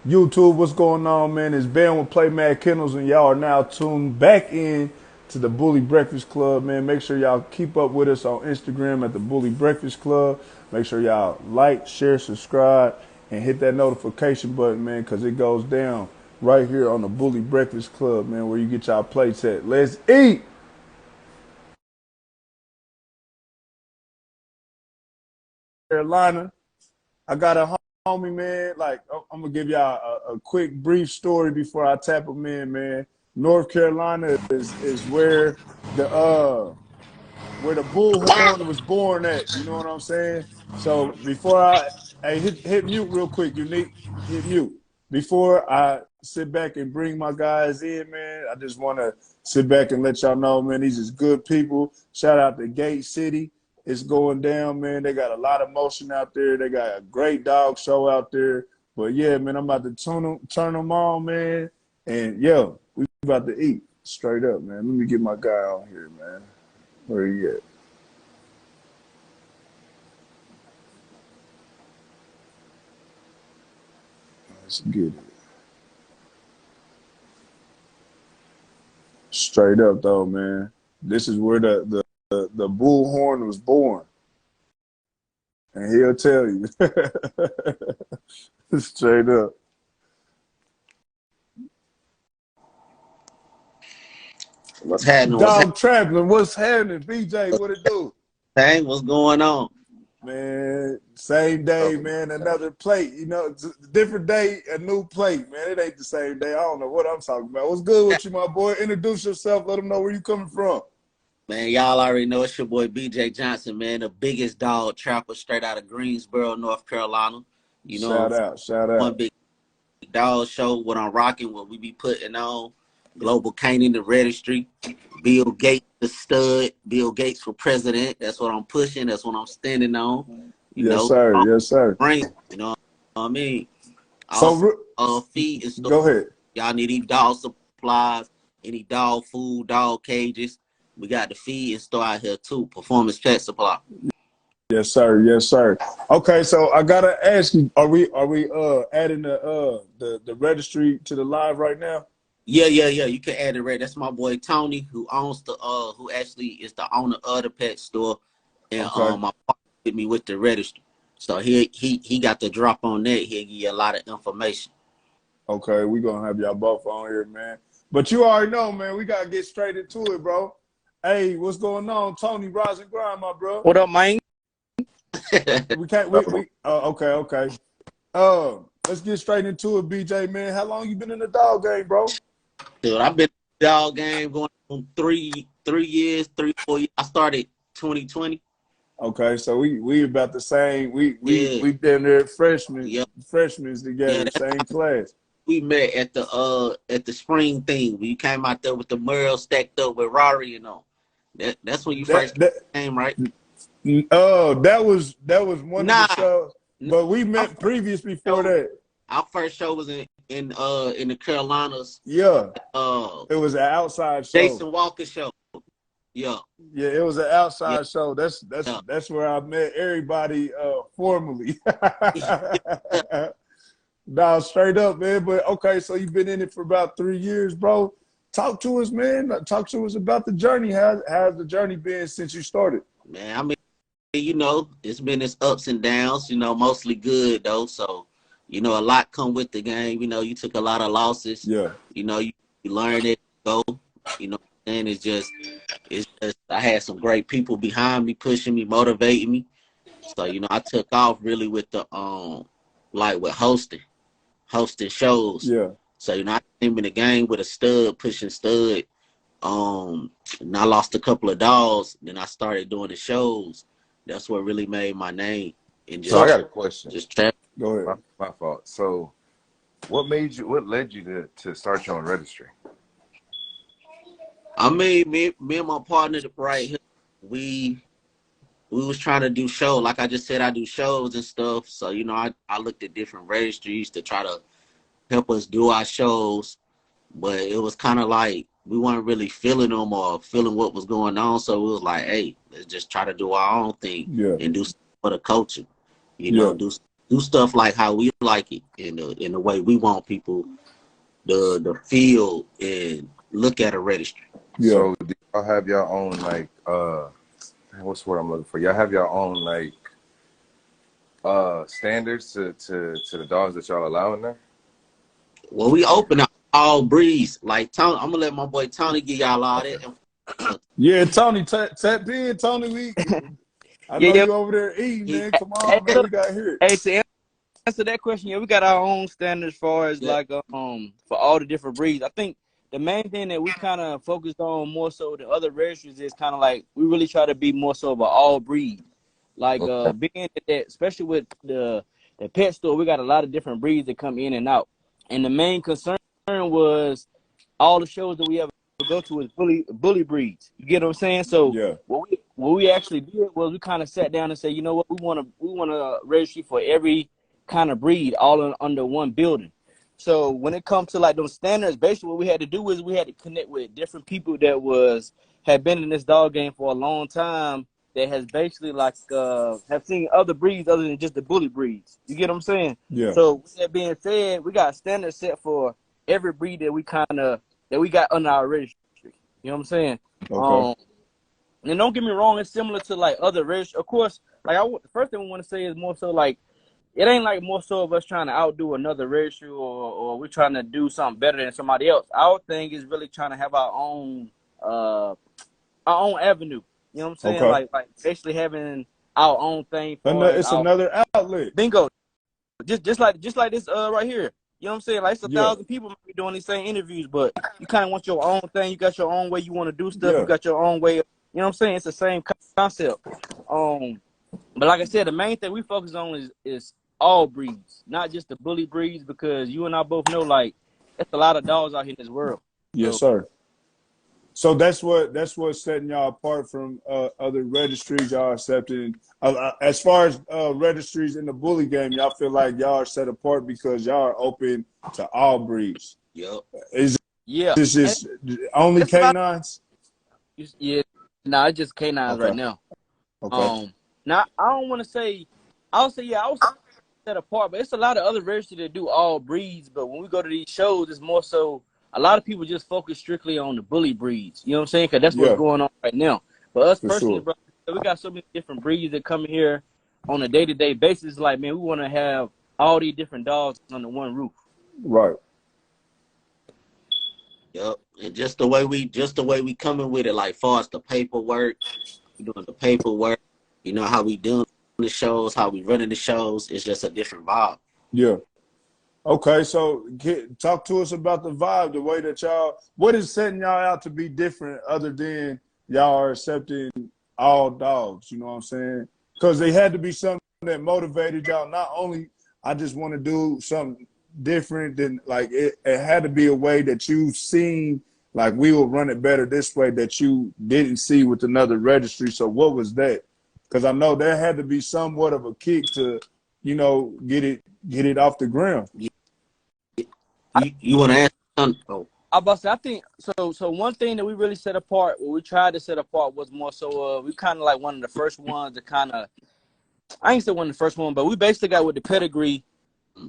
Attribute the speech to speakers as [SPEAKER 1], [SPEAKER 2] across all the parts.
[SPEAKER 1] YouTube, what's going on, man? It's Ben with Play Mad Kennels, and y'all are now tuned back in to the Bully Breakfast Club, man. Make sure y'all keep up with us on Instagram at the Bully Breakfast Club. Make sure y'all like, share, subscribe, and hit that notification button, man, because it goes down right here on the Bully Breakfast Club, man, where you get y'all plates at. Let's eat! Carolina. I got a homie, man. Like, I'm gonna give y'all a quick, brief story before I tap him in, man. North Carolina is where the bullhorn was born at. You know what I'm saying? So before hey, hit mute real quick, Unique, hit mute. Before I sit back and bring my guys in, man, I just want to sit back and let y'all know, man, these is good people. Shout out to Gate City. It's going down, man. They got a lot of motion out there. They got a great dog show out there. But yeah, man, I'm about to turn them on, man. And yo, we about to eat straight up, man. Let me get my guy on here, man. Where you at? Let's get it. Straight up though, man. This is where the bullhorn was born. And he'll tell you. Straight up.
[SPEAKER 2] What's happening?
[SPEAKER 1] Dog traveling, what's happening? BJ, what it do?
[SPEAKER 2] Hey, what's going on?
[SPEAKER 1] Man, same day, man, another plate. You know, different day, a new plate, man. It ain't the same day. I don't know what I'm talking about. What's good with you, my boy? Introduce yourself. Let them know where you coming from.
[SPEAKER 2] Man, y'all already know it's your boy BJ Johnson, man, the biggest dog trapper straight out of Greensboro, North Carolina. You know,
[SPEAKER 1] Shout out, shout
[SPEAKER 2] one
[SPEAKER 1] out.
[SPEAKER 2] big dog show, what I'm rocking, what we be putting on. Global Canning, the registry. Bill Gates, the stud. Bill Gates for president. That's what I'm pushing. That's what I'm standing on. You
[SPEAKER 1] Yes,
[SPEAKER 2] know,
[SPEAKER 1] sir. Yes, sir.
[SPEAKER 2] brain. You know what I mean? Also,
[SPEAKER 1] So,
[SPEAKER 2] feed and stuff.
[SPEAKER 1] go ahead.
[SPEAKER 2] Y'all need any dog supplies, any dog food, dog cages. We got the feed and store out here too. Performance Pet Supply.
[SPEAKER 1] Yes, sir. Yes, sir. Okay, so I gotta ask you: Are we adding the registry to the live right now?
[SPEAKER 2] Yeah. You can add it right. That's my boy Tony, who owns who actually is the owner of the pet store, and
[SPEAKER 1] Okay.
[SPEAKER 2] my partner with me with the registry. So he got the drop on that. He'll give you a lot of information.
[SPEAKER 1] Okay, we gonna have y'all both on here, man. But you already know, man. We gotta get straight into it, bro. Hey, what's going on, Tony? Rise and grind, my bro.
[SPEAKER 3] What up, man?
[SPEAKER 1] We can't. We. Okay. Let's get straight into it, BJ, man. How long you been in the dog game, bro?
[SPEAKER 2] Dude, I've been in the dog game going on 3 years, 4 years. I started 2020.
[SPEAKER 1] Okay, so we about the same.
[SPEAKER 2] Yeah,
[SPEAKER 1] We been there freshmen
[SPEAKER 2] yeah, yeah.
[SPEAKER 1] together, same class.
[SPEAKER 2] We met at the spring thing. We came out there with the mural stacked up with Rory and all. That's when you
[SPEAKER 1] That
[SPEAKER 2] first
[SPEAKER 1] that
[SPEAKER 2] came, right?
[SPEAKER 1] that was one of the
[SPEAKER 2] Nah,
[SPEAKER 1] shows,
[SPEAKER 2] nah
[SPEAKER 1] but we
[SPEAKER 2] our
[SPEAKER 1] met
[SPEAKER 2] first
[SPEAKER 1] previous before
[SPEAKER 2] show,
[SPEAKER 1] that.
[SPEAKER 2] our first show was in the Carolinas.
[SPEAKER 1] Yeah,
[SPEAKER 2] Uh,
[SPEAKER 1] it was an outside show.
[SPEAKER 2] Jason Walker show. Yeah,
[SPEAKER 1] Yeah, it was an
[SPEAKER 2] yeah,
[SPEAKER 1] outside show. That's that's
[SPEAKER 2] yeah.
[SPEAKER 1] that's where I met everybody formally. Nah, straight up, man. But okay, so you've been in it for about 3 years, bro. Talk to us, man. Talk to us about the journey. How's the journey been since you started?
[SPEAKER 2] Man, I mean, it's been its ups and downs. Mostly good though. So, a lot come with the game. You took a lot of losses.
[SPEAKER 1] Yeah.
[SPEAKER 2] You learn it. Go. And it's just I had some great people behind me, pushing me, motivating me. So I took off really with the like with hosting shows.
[SPEAKER 1] Yeah.
[SPEAKER 2] So I came in the game with a stud, pushing stud. And I lost a couple of dogs. Then I started doing the shows. That's what really made my name. And
[SPEAKER 3] So I
[SPEAKER 1] So
[SPEAKER 3] got a question.
[SPEAKER 2] just trap.
[SPEAKER 1] go ahead.
[SPEAKER 3] My fault. So what led you to start your own registry?
[SPEAKER 2] I mean, me and my partner right here, we was trying to do shows. Like I just said, I do shows and stuff. So I looked at different registries to try to help us do our shows, but it was kind of like we weren't really feeling them or feeling what was going on. So it was like, hey, let's just try to do our own thing
[SPEAKER 1] Yeah.
[SPEAKER 2] and do something for the culture.
[SPEAKER 1] Yeah.
[SPEAKER 2] Do something do stuff like how we like it in the way we want people to feel and look at a registry.
[SPEAKER 1] Yeah.
[SPEAKER 3] So do y'all have your own like what's the word I'm looking for? Y'all have your own like standards to the dogs that y'all allow in there?
[SPEAKER 2] Well, we open up all breeds. Like Tony, I'm gonna let my boy Tony give y'all all that.
[SPEAKER 1] Yeah, Tony, tap in, Tony. I know you over there eating, man. Come on, man. We got here.
[SPEAKER 4] Hey, to answer that question, yeah, we got our own standards as far as like for all the different breeds. I think the main thing that we kind of focused on more so than other registries is kind of like we really try to be more so of an all breed. Like being that, especially with the pet store, we got a lot of different breeds that come in and out. And the main concern was all the shows that we ever go to is bully breeds. You get what I'm saying? So
[SPEAKER 1] yeah.
[SPEAKER 4] what we actually did was we kind of sat down and said, you know what, we want a registry for every kind of breed all under one building. So when it comes to like those standards, basically what we had to do is we had to connect with different people that had been in this dog game for a long time, that has basically like have seen other breeds other than just the bully breeds. You get what I'm saying?
[SPEAKER 1] Yeah.
[SPEAKER 4] So with that being said, we got a standard set for every breed that we got under our registry. You know what I'm saying?
[SPEAKER 1] Okay.
[SPEAKER 4] And don't get me wrong, it's similar to like other registries. Of course, like the first thing we want to say is more so like it ain't like more so of us trying to outdo another registry or we're trying to do something better than somebody else. Our thing is really trying to have our own avenue. You know what I'm saying?
[SPEAKER 1] Okay.
[SPEAKER 4] Like basically having our own thing. It's
[SPEAKER 1] another outlet.
[SPEAKER 4] Bingo. Just like this right here. You know what I'm saying? Like it's 1,000 people might be doing these same interviews, but you kind of want your own thing. You got your own way you want to do stuff. You got your own way. You know what I'm saying? It's the same concept. But like I said, the main thing we focus on is all breeds, not just the bully breeds, because you and I both know like there's a lot of dogs out here in this world.
[SPEAKER 1] Yes, sir. So that's what's setting y'all apart from other registries y'all accepting. As far as registries in the bully game, y'all feel like y'all are set apart because y'all are open to all breeds.
[SPEAKER 2] Yep.
[SPEAKER 1] Is this just only canines?
[SPEAKER 4] Yeah, it's just canines right now.
[SPEAKER 1] Okay.
[SPEAKER 4] Now I don't want to say, I would say set apart, but it's a lot of other registries that do all breeds. But when we go to these shows, it's more so a lot of people just focus strictly on the bully breeds. You know what I'm saying? Because that's what's going on right now. But us personally, bro, we got so many different breeds that come here on a day-to-day basis. Like, man, we want to have all these different dogs under one roof.
[SPEAKER 1] Right.
[SPEAKER 2] Yep. And just the way we coming with it, like far as the paperwork, we doing the paperwork, you know how we doing the shows, how we running the shows, it's just a different vibe.
[SPEAKER 1] Yeah. Okay, so talk to us about the vibe, the way that what is setting y'all out to be different other than y'all are accepting all dogs, you know what I'm saying? Because they had to be something that motivated y'all. Not only I just want to do something different than like it had to be a way that you've seen, like we will run it better this way that you didn't see with another registry. So what was that? Because I know there had to be somewhat of a kick to, you know, get it off the ground.
[SPEAKER 2] You want to ask? Oh.
[SPEAKER 4] I think so. So one thing that we really set apart, what we tried to set apart, was more so we kind of like one of the first ones to kind of, I ain't say one of the first one, but we basically got with the pedigree.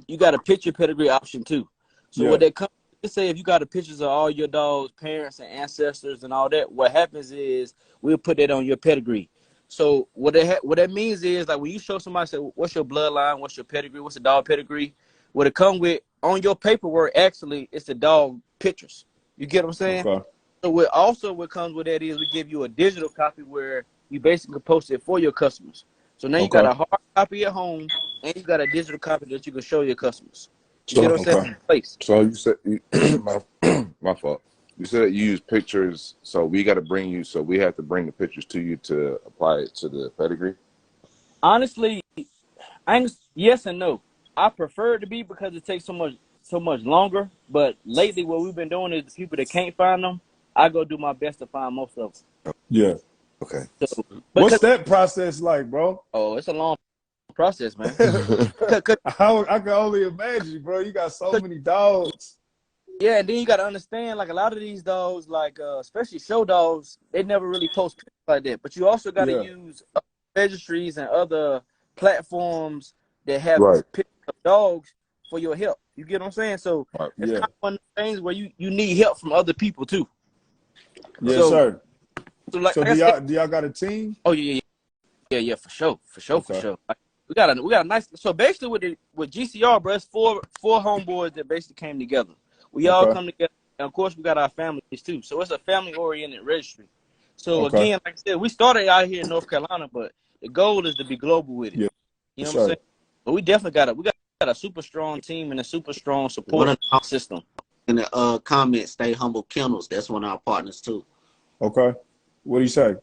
[SPEAKER 4] You got a picture pedigree option too. So what that comes, let's say if you got the pictures of all your dogs' parents and ancestors and all that, what happens is we'll put that on your pedigree. So what that means is like when you show somebody, say, what's your bloodline, what's your pedigree, what's the dog pedigree, what it come with on your paperwork, actually it's the dog pictures. You get what I'm saying?
[SPEAKER 1] Okay.
[SPEAKER 4] So what comes with that is we give you a digital copy where you basically post it for your customers. So now you got a hard copy at home and you got a digital copy that you can show your customers. You get what I'm saying? Place.
[SPEAKER 3] So you said my fault. You said you use pictures, so we got to bring you. So we have to bring the pictures to you to apply it to the pedigree.
[SPEAKER 4] Honestly, yes and no. I prefer it to be because it takes so much longer. But lately, what we've been doing is the people that can't find them, I go do my best to find most of them.
[SPEAKER 1] Yeah.
[SPEAKER 3] Okay.
[SPEAKER 4] So,
[SPEAKER 1] what's that process like, bro?
[SPEAKER 4] Oh, it's a long process, man.
[SPEAKER 1] I can only imagine, bro. You got so many dogs.
[SPEAKER 4] Yeah, and then you got to understand, like a lot of these dogs, like especially show dogs, they never really post pictures like that. But you also got to use registries and other platforms that have
[SPEAKER 3] Right.
[SPEAKER 4] picked up dogs for your help. You get what I'm saying? So
[SPEAKER 3] Right.
[SPEAKER 4] it's
[SPEAKER 1] Yeah.
[SPEAKER 4] kind of one of the things where you need help from other people too.
[SPEAKER 1] Yes,
[SPEAKER 4] So,
[SPEAKER 1] sir.
[SPEAKER 4] like
[SPEAKER 1] So
[SPEAKER 4] I said,
[SPEAKER 1] do y'all got a team?
[SPEAKER 4] oh yeah, for sure.
[SPEAKER 1] Okay.
[SPEAKER 4] Like, we got a nice. So basically, with GCR, bro, it's four homeboys that basically came together. We all
[SPEAKER 1] Okay.
[SPEAKER 4] come together, and of course, we got our families too. So it's a family-oriented registry. So
[SPEAKER 1] Okay.
[SPEAKER 4] again, like I said, we started out here in North Carolina, but the goal is to be global with it.
[SPEAKER 1] Yeah.
[SPEAKER 4] You know
[SPEAKER 1] Yes,
[SPEAKER 4] what I'm
[SPEAKER 1] sir.
[SPEAKER 4] saying? But we definitely got a super strong team and a super strong
[SPEAKER 2] One
[SPEAKER 4] support
[SPEAKER 2] of the
[SPEAKER 4] system.
[SPEAKER 2] in the comments, Stay Humble Kennels. That's one of our partners too.
[SPEAKER 1] Okay. What do you say?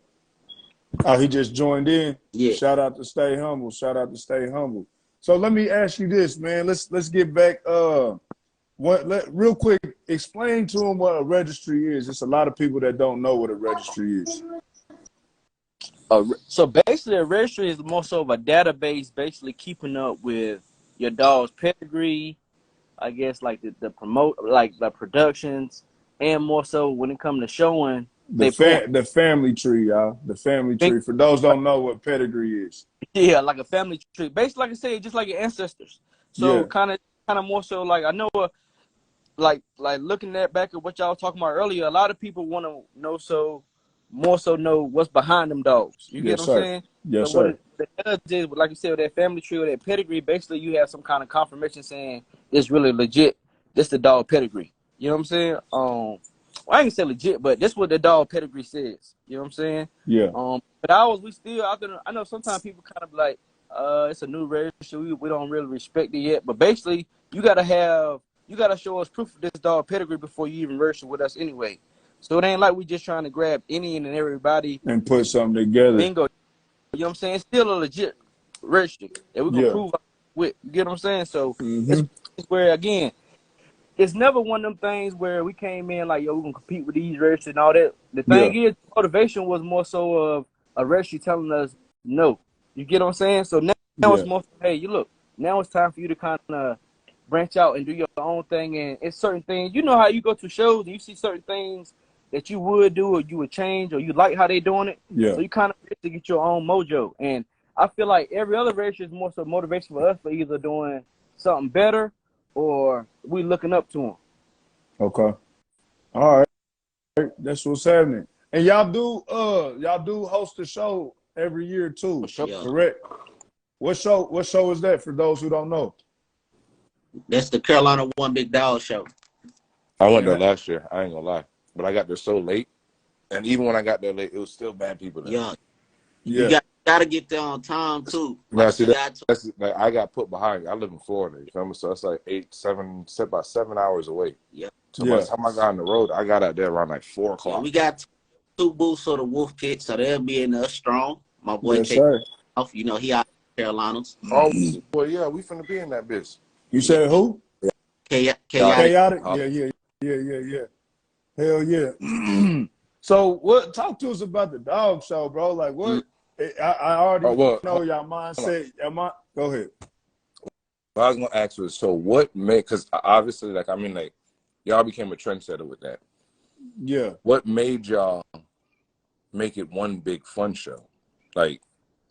[SPEAKER 1] Oh, he just joined in.
[SPEAKER 2] Yeah.
[SPEAKER 1] Shout out to Stay Humble. Shout out to Stay Humble. So let me ask you this, man. Let's get back. Real quick, explain to them what a registry is. It's a lot of people that don't know what a registry is.
[SPEAKER 4] So basically, a registry is more so of a database, basically keeping up with your dog's pedigree, I guess, like the productions, and more so when it comes to showing they point.
[SPEAKER 1] The family tree, y'all. The family tree. For those don't know what pedigree is.
[SPEAKER 4] Yeah, like a family tree. Basically, like I said, just like your ancestors. So
[SPEAKER 1] Yeah.
[SPEAKER 4] kind of more so like I know, like looking back at what y'all was talking about earlier. A lot of people want to more so know what's behind them dogs. You get
[SPEAKER 1] Yes,
[SPEAKER 4] what I'm
[SPEAKER 1] sir.
[SPEAKER 4] saying?
[SPEAKER 1] Yes,
[SPEAKER 4] So what
[SPEAKER 1] sir.
[SPEAKER 4] it does is, like you said, with that family tree or that pedigree, basically you have some kind of confirmation saying it's really legit. This the dog pedigree. You know what I'm saying? Well, I ain't say legit, but that's what the dog pedigree says. You know what I'm saying?
[SPEAKER 1] Yeah.
[SPEAKER 4] But ours, we still out there. I know sometimes people kind of like, it's a new registry. We don't really respect it yet. But basically, you gotta show us proof of this dog pedigree before you even register with us anyway. So it ain't like we just trying to grab any and everybody
[SPEAKER 1] And put something together.
[SPEAKER 4] bingo. You know what I'm saying? It's still a legit registry that we can
[SPEAKER 1] Yeah.
[SPEAKER 4] prove with. You get what I'm saying? So
[SPEAKER 1] Mm-hmm.
[SPEAKER 4] it's where, again, it's never one of them things where we came in like, yo, we're gonna compete with these registries and all that. The
[SPEAKER 1] Yeah.
[SPEAKER 4] thing is, motivation was more so of a registry telling us no. You get what I'm saying? So now it's
[SPEAKER 1] Yeah.
[SPEAKER 4] more, hey, you look, now it's time for you to kind of branch out and do your own thing. And it's certain things, you know how you go to shows and you see certain things that you would do or you would change or you like how they doing it.
[SPEAKER 1] Yeah.
[SPEAKER 4] So you kind of get to get your own mojo. And I feel like every other registry is more so motivation for us for either doing something better or we looking up to them.
[SPEAKER 1] Okay. All right. That's what's happening. And y'all do host a show every year too.
[SPEAKER 4] For sure.
[SPEAKER 2] Yeah.
[SPEAKER 1] Correct. What show is that for those who don't know?
[SPEAKER 2] That's the Carolina One Big Dog Show.
[SPEAKER 3] I went there last year. I ain't gonna lie, but I got there so late, and even when I got there late, it was still bad people there.
[SPEAKER 2] Yeah.
[SPEAKER 1] Yeah.
[SPEAKER 2] You gotta get there on time too.
[SPEAKER 3] Now,
[SPEAKER 2] Like,
[SPEAKER 3] see, that's like I got put behind. I live in Florida, you feel me? So it's like about 7 hours away.
[SPEAKER 2] Yeah.
[SPEAKER 3] So by the time I got on the road, I got out there around like 4 o'clock.
[SPEAKER 2] Yeah, we got 2 booths of the Wolf Pit, so they'll be in there strong. My boy
[SPEAKER 1] Yes,
[SPEAKER 2] K
[SPEAKER 1] sir.
[SPEAKER 2] off, you know, he out in Carolinas.
[SPEAKER 3] Oh, well, yeah, we finna be in that bitch.
[SPEAKER 1] You said who?
[SPEAKER 2] Chaotic.
[SPEAKER 1] Chaotic? Yeah. Hell yeah. So what? Talk to us about the dog show, bro. Like what? I already know y'all mindset. Go ahead.
[SPEAKER 3] What I was gonna ask was, so what made? Because obviously, like I mean, like y'all became a trendsetter with that.
[SPEAKER 1] Yeah.
[SPEAKER 3] What made y'all make it one big fun show? Like,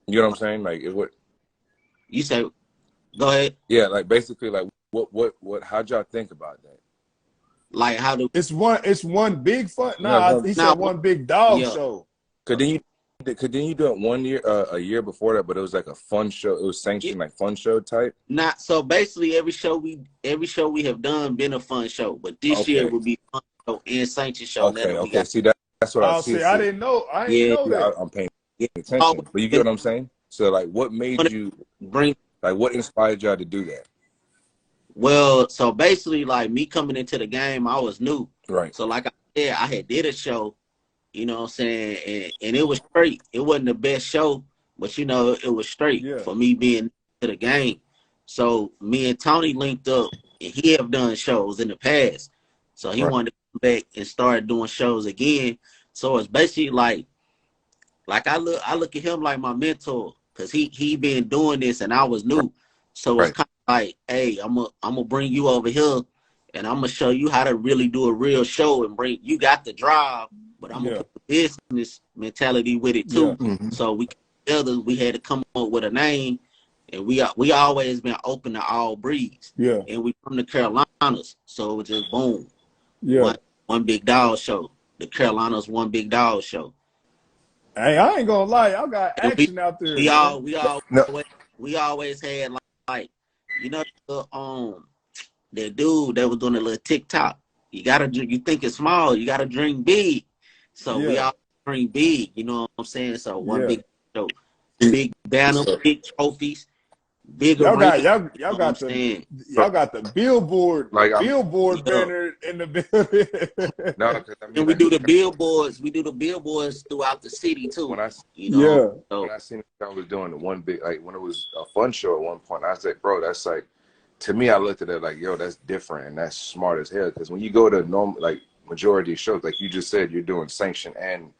[SPEAKER 3] you know what I'm saying? Like, it would.
[SPEAKER 2] You say, go ahead.
[SPEAKER 3] Yeah, like basically, like what? How'd y'all think about that?
[SPEAKER 2] Like how do
[SPEAKER 1] It's one big fun. He said one big dog show.
[SPEAKER 3] Could then you do it one year, a year before that? But it was like a fun show. It was sanctioned like fun show type.
[SPEAKER 2] Not so. Basically, every show we have done been a fun show, but this year will be fun show and sanction show.
[SPEAKER 3] Okay. See that's what I see.
[SPEAKER 1] I didn't know. I didn't know that.
[SPEAKER 3] I'm paying attention. But you get what I'm saying? So like, what made you
[SPEAKER 2] bring?
[SPEAKER 3] Like, what inspired y'all to do that?
[SPEAKER 2] Well, so basically, like me coming into the game, I was new.
[SPEAKER 3] Right.
[SPEAKER 2] So like I said, I had did a show, you know what I'm saying, and it was straight. It wasn't the best show, but you know, it was straight for me being to the game. So me and Tony linked up, and he have done shows in the past. So he wanted to come back and start doing shows again. So it's basically like I look at him like my mentor, because he been doing this and I was new. So it's kind of like, hey, I'm gonna bring you over here and I'm gonna show you how to really do a real show and bring you got the drive, but I'm gonna put the business mentality with it too. So we together we had to come up with a name, and we always been open to all breeds.
[SPEAKER 1] Yeah.
[SPEAKER 2] And we from the Carolinas, so it was just boom,
[SPEAKER 1] Yeah.
[SPEAKER 2] one big dog show. The Carolinas one big dog show.
[SPEAKER 1] Hey, I ain't gonna lie, y'all got
[SPEAKER 2] And
[SPEAKER 1] action out there,
[SPEAKER 2] we
[SPEAKER 1] man.
[SPEAKER 3] No.
[SPEAKER 2] we always had like you know that dude that was doing a little TikTok. You think it's small, you gotta dream big. So we
[SPEAKER 1] Yeah.
[SPEAKER 2] all dream big, you know what I'm saying? So one
[SPEAKER 1] Yeah.
[SPEAKER 2] big show, big banner, big trophies, big
[SPEAKER 1] Y'all
[SPEAKER 2] arena.
[SPEAKER 1] got
[SPEAKER 2] You know what I'm saying?
[SPEAKER 1] y'all got the billboard
[SPEAKER 3] Like,
[SPEAKER 1] billboard
[SPEAKER 2] Yeah.
[SPEAKER 1] banner in the building.
[SPEAKER 3] no, because I
[SPEAKER 2] And
[SPEAKER 3] mean,
[SPEAKER 2] we do the billboards. We do the billboards throughout the city too.
[SPEAKER 3] when I
[SPEAKER 2] You know,
[SPEAKER 1] Yeah.
[SPEAKER 2] so
[SPEAKER 3] when I seen I was doing the one big, like when it was a fun show at one point, I said, bro, that's like, to me, I looked at it like, yo, that's different and that's smart as hell. Because when you go to normal, like majority of shows, like you just said, you're doing sanction and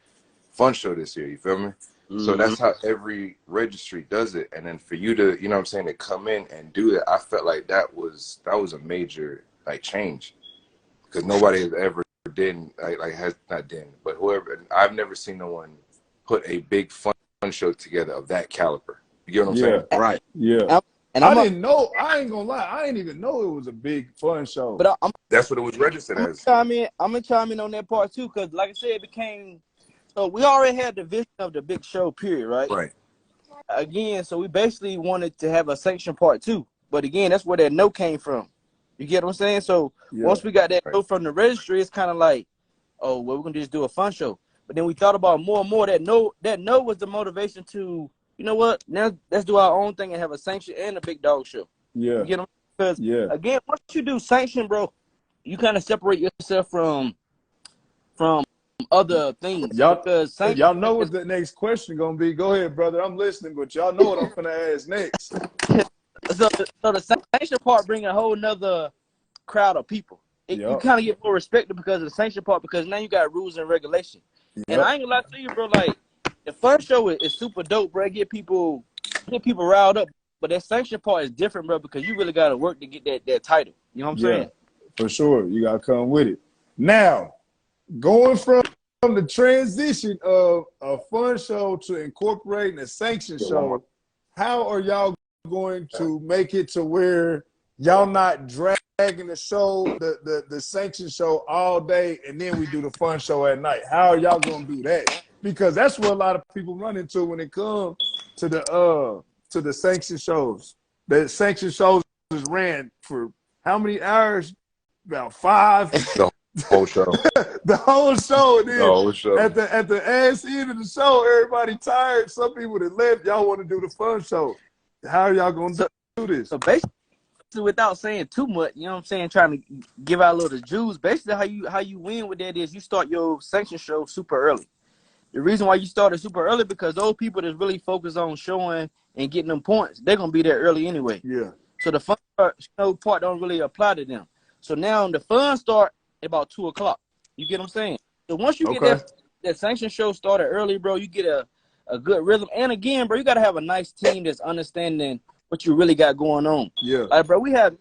[SPEAKER 3] fun show this year. You feel me? So that's how every registry does it. And then for you to, you know what I'm saying, to come in and do that, I felt like that was a major like change, because nobody has ever has not done, but whoever, I've never seen no one put a big fun show together of that caliber. You get what I'm saying?
[SPEAKER 2] right.
[SPEAKER 1] Yeah.
[SPEAKER 4] And
[SPEAKER 1] I didn't know. I ain't gonna lie. I didn't even know it was a big fun show.
[SPEAKER 4] But
[SPEAKER 3] That's what it was registered as.
[SPEAKER 4] I'm gonna chime in on that part too, because like I said, it became so we already had the vision of the big show, period, right?
[SPEAKER 3] Right.
[SPEAKER 4] Again, so we basically wanted to have a sanction part 2, but again, that's where that note came from. You get what I'm saying? So once we got that note from the registry, it's kind of like, oh, well, we're gonna just do a fun show. But then we thought about more and more. That note was the motivation to, you know what? Now let's do our own thing and have a sanction and a big dog show.
[SPEAKER 1] Yeah.
[SPEAKER 4] You get what I'm saying? Because again, once you do sanction, bro, you kind of separate yourself from other things.
[SPEAKER 1] Y'all know what the next question gonna be. Go ahead, brother. I'm listening, but y'all know what I'm gonna ask next.
[SPEAKER 4] So the sanction part bring a whole nother crowd of people. You kind of get more respected because of the sanction part, because now you got rules and regulation. And I ain't gonna lie to you, bro. Like the first show is super dope, bro. Get people riled up. But that sanction part is different, bro, because you really gotta work to get that title. You know what I'm saying?
[SPEAKER 1] For sure. You gotta come with it. Now, going from the transition of a fun show to incorporating a sanction show, how are y'all going to make it to where y'all not dragging the show, the sanction show all day, and then we do the fun show at night? How are y'all gonna do that? Because that's what a lot of people run into when it comes to the sanction shows. The sanction shows is ran for how many hours? About 5.
[SPEAKER 3] The whole show.
[SPEAKER 1] The whole show. And then
[SPEAKER 3] the whole show.
[SPEAKER 1] At the ass end of the show, everybody tired. Some people that left, y'all want to do the fun show. How are y'all gonna do this?
[SPEAKER 4] So basically, without saying too much, you know what I'm saying, trying to give out a little juice. Basically, how you win with that is you start your sanction show super early. The reason why you started super early, because those people that's really focused on showing and getting them points, they're gonna be there early anyway.
[SPEAKER 1] Yeah.
[SPEAKER 4] So the fun part don't really apply to them. So now the fun start at about 2 o'clock. You get what I'm saying? So once you get that sanction show started early, bro, you get a good rhythm. And again, bro, you gotta have a nice team that's understanding what you really got going on.
[SPEAKER 1] Yeah.
[SPEAKER 4] Like, bro, we have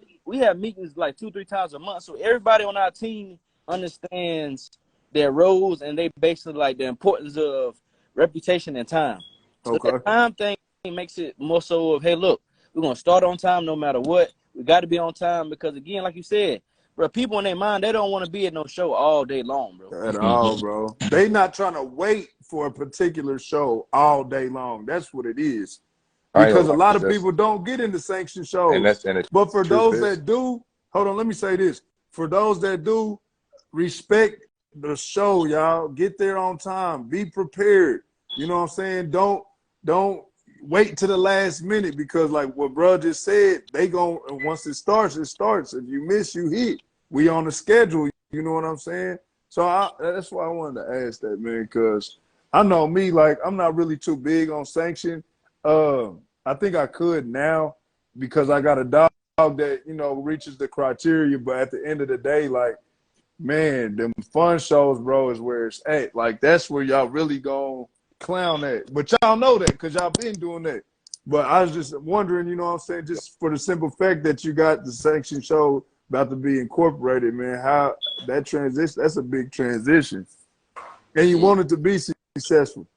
[SPEAKER 4] meetings like 2-3 times a month. So everybody on our team understands their roles, and they basically like the importance of reputation and time. So the time thing makes it more so of, hey, look, we're gonna start on time no matter what. We got to be on time because, again, like you said, bro, people in their mind, they don't want to be at no show all day long, bro.
[SPEAKER 1] At all, bro. They not trying to wait for a particular show all day long. That's what it is. Because a lot of people don't get into sanction shows. But for those that do, hold on, let me say this. For those that do, respect the show, y'all. Get there on time. Be prepared. You know what I'm saying? Don't wait to the last minute, because like what bro just said, they gon' once it starts, it starts. If you miss, you hit. We on the schedule. You know what I'm saying? So that's why I wanted to ask that, man, because I know me, like I'm not really too big on sanction. I think I could now because I got a dog that, you know, reaches the criteria. But at the end of the day, like, man, them fun shows, bro, is where it's at. Like, that's where y'all really gonna clown at. But y'all know that because y'all been doing that. But I was just wondering, you know what I'm saying, just for the simple fact that you got the sanction show about to be incorporated, man, how that transition, that's a big transition. And you want it to be successful.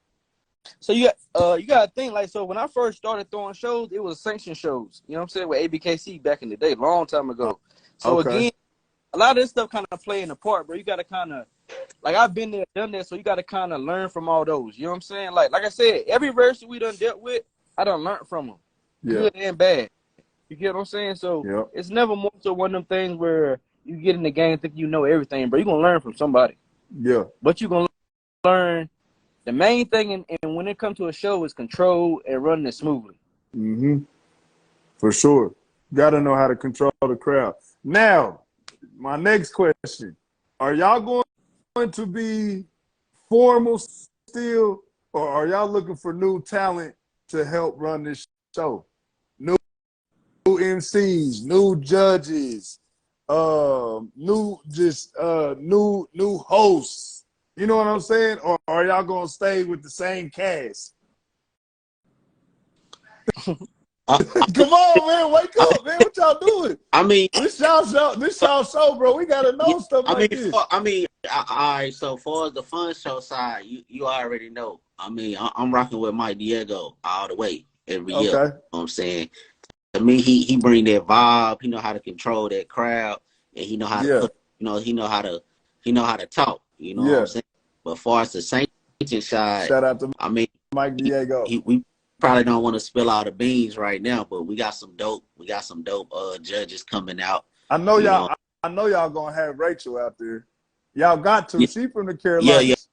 [SPEAKER 4] So you gotta think like, so when I first started throwing shows, it was sanctioned shows. You know what I'm saying, with ABKC back in the day, long time ago. So
[SPEAKER 1] Okay.
[SPEAKER 4] again, a lot of this stuff kind of playing a part, bro. You gotta kind of, like, I've been there, done that, so you gotta kind of learn from all those. You know what I'm saying? Like I said, every verse we done dealt with, I done learned from them,
[SPEAKER 1] Yeah.
[SPEAKER 4] good and bad. You get what I'm saying? So
[SPEAKER 1] Yep.
[SPEAKER 4] it's never more so one of them things where you get in the game think you know everything, bro. You gonna learn from somebody,
[SPEAKER 1] Yeah.
[SPEAKER 4] but you gonna learn. The main thing, and when it comes to a show, is control and running it smoothly.
[SPEAKER 1] Mm-hmm. For sure. Got to know how to control the crowd. Now, my next question: are y'all going to be formal still, or are y'all looking for new talent to help run this show? New MCs, new judges, new hosts. You know what I'm saying? Or are y'all gonna stay with the same cast? Come on, man, wake up, man. What y'all doing?
[SPEAKER 2] I mean,
[SPEAKER 1] This y'all show, bro. We gotta know stuff like this.
[SPEAKER 2] all right. So far as the fun show side, you already know. I mean, I'm rocking with Mike Diego all the way every year. You know what I'm saying? I mean, he bring that vibe. He know how to control that crowd, and he know how to put. You know, he know how to talk. You know what I'm saying? But as far as the sanctioning side,
[SPEAKER 1] shout out to Mike Diego.
[SPEAKER 2] We probably don't want to spill all the beans right now, but we got some dope judges coming out.
[SPEAKER 1] I know y'all gonna have Rachel out there. Y'all got to. She from the Carolinas.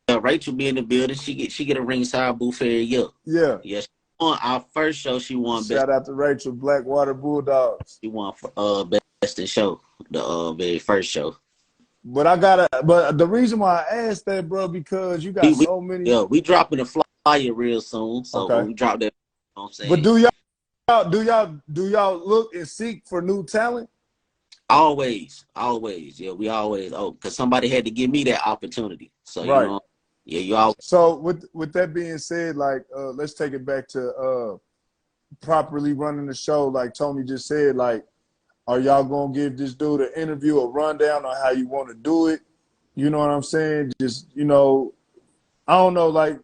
[SPEAKER 2] Yeah. Rachel be in the building. She get a ringside booth every year.
[SPEAKER 1] Yeah.
[SPEAKER 2] Yeah. On our first show, she won.
[SPEAKER 1] Shout out to Rachel, Blackwater Bulldogs.
[SPEAKER 2] She won for best in show, the very first show.
[SPEAKER 1] But the reason why I asked that, bro, because you got so many.
[SPEAKER 2] Yeah, we dropping the flyer real soon. So when we drop that, you know what I'm saying.
[SPEAKER 1] But do y'all look and seek for new talent?
[SPEAKER 2] Always. Yeah, we always. Because somebody had to give me that opportunity. So you know, yeah, you all.
[SPEAKER 1] So with that being said, like let's take it back to properly running the show. Like Tony just said, like, are y'all gonna give this dude an interview, a rundown on how you want to do it? You know what I'm saying? Just, you know, I don't know, like,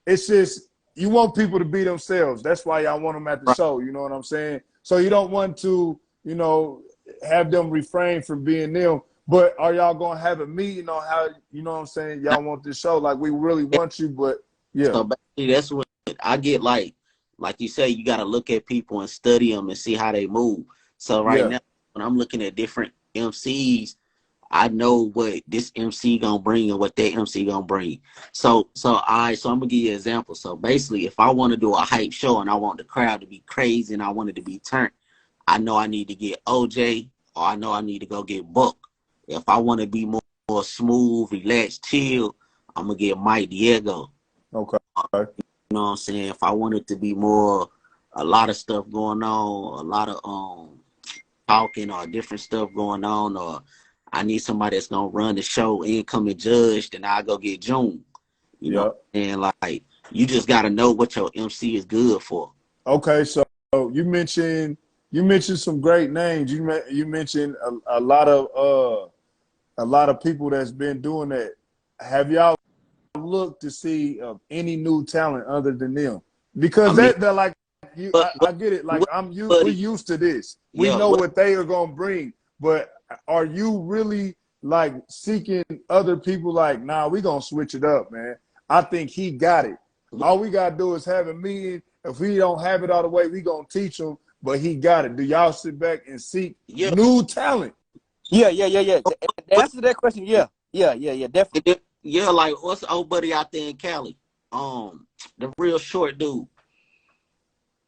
[SPEAKER 1] it's just, you want people to be themselves. That's why y'all want them at the show. You know what I'm saying? So you don't want to, you know, have them refrain from being them. But are y'all gonna have a meeting on how, you know what I'm saying, y'all want this show? Like, we really want you, but yeah.
[SPEAKER 2] So basically, that's what I get. Like you say, you got to look at people and study them and see how they move. So right now, when I'm looking at different MCs, I know what this MC gonna bring and what that MC gonna bring. So I'm gonna give you an example. So basically, if I want to do a hype show and I want the crowd to be crazy and I want it to be turned, I know I need to get OJ, or I know I need to go get Buck. If I want to be more smooth, relaxed, chill, I'm gonna get Mike Diego.
[SPEAKER 1] Okay.
[SPEAKER 2] You know what I'm saying? If I want it to be more, a lot of stuff going on, a lot of talking or different stuff going on, or I need somebody that's gonna run the show and come and judge, then I go get June. You know, and like, you just gotta know what your MC is good for.
[SPEAKER 1] Okay, so you mentioned some great names. You mentioned a lot of people that's been doing that. Have y'all looked to see any new talent other than them? Because they're like, I get it. Like, we're used to this. We know what they are gonna bring. But are you really like seeking other people? Like, nah, we gonna switch it up, man. I think he got it. All we gotta do is have a meeting. If we don't have it all the way, we gonna teach him. But he got it. Do y'all sit back and seek new talent?
[SPEAKER 4] Yeah. To answer that question, yeah, definitely.
[SPEAKER 2] Yeah, like, what's the old buddy out there in Cali? The real short dude.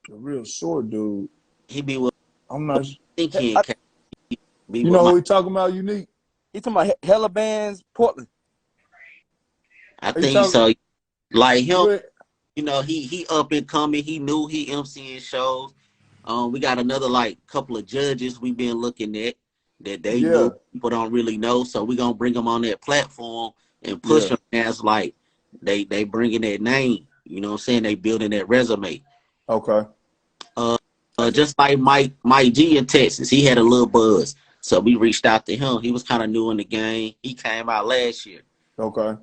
[SPEAKER 1] The real short dude.
[SPEAKER 2] He be with.
[SPEAKER 1] I'm not.
[SPEAKER 2] Think he in Cali.
[SPEAKER 1] You know who we talking about, Unique?
[SPEAKER 4] He talking about Hella Bands, Portland.
[SPEAKER 2] I think so. Like him, you know, he up and coming. He knew he MCing shows. We got another couple of judges we've been looking at that they know people don't really know. So we gonna bring them on that platform and push them as like they bringing that name. You know what I'm saying? They building that resume.
[SPEAKER 1] Okay.
[SPEAKER 2] Just like Mike G in Texas, he had a little buzz. So we reached out to him. He was kind of new in the game. He came out last year.
[SPEAKER 1] Okay.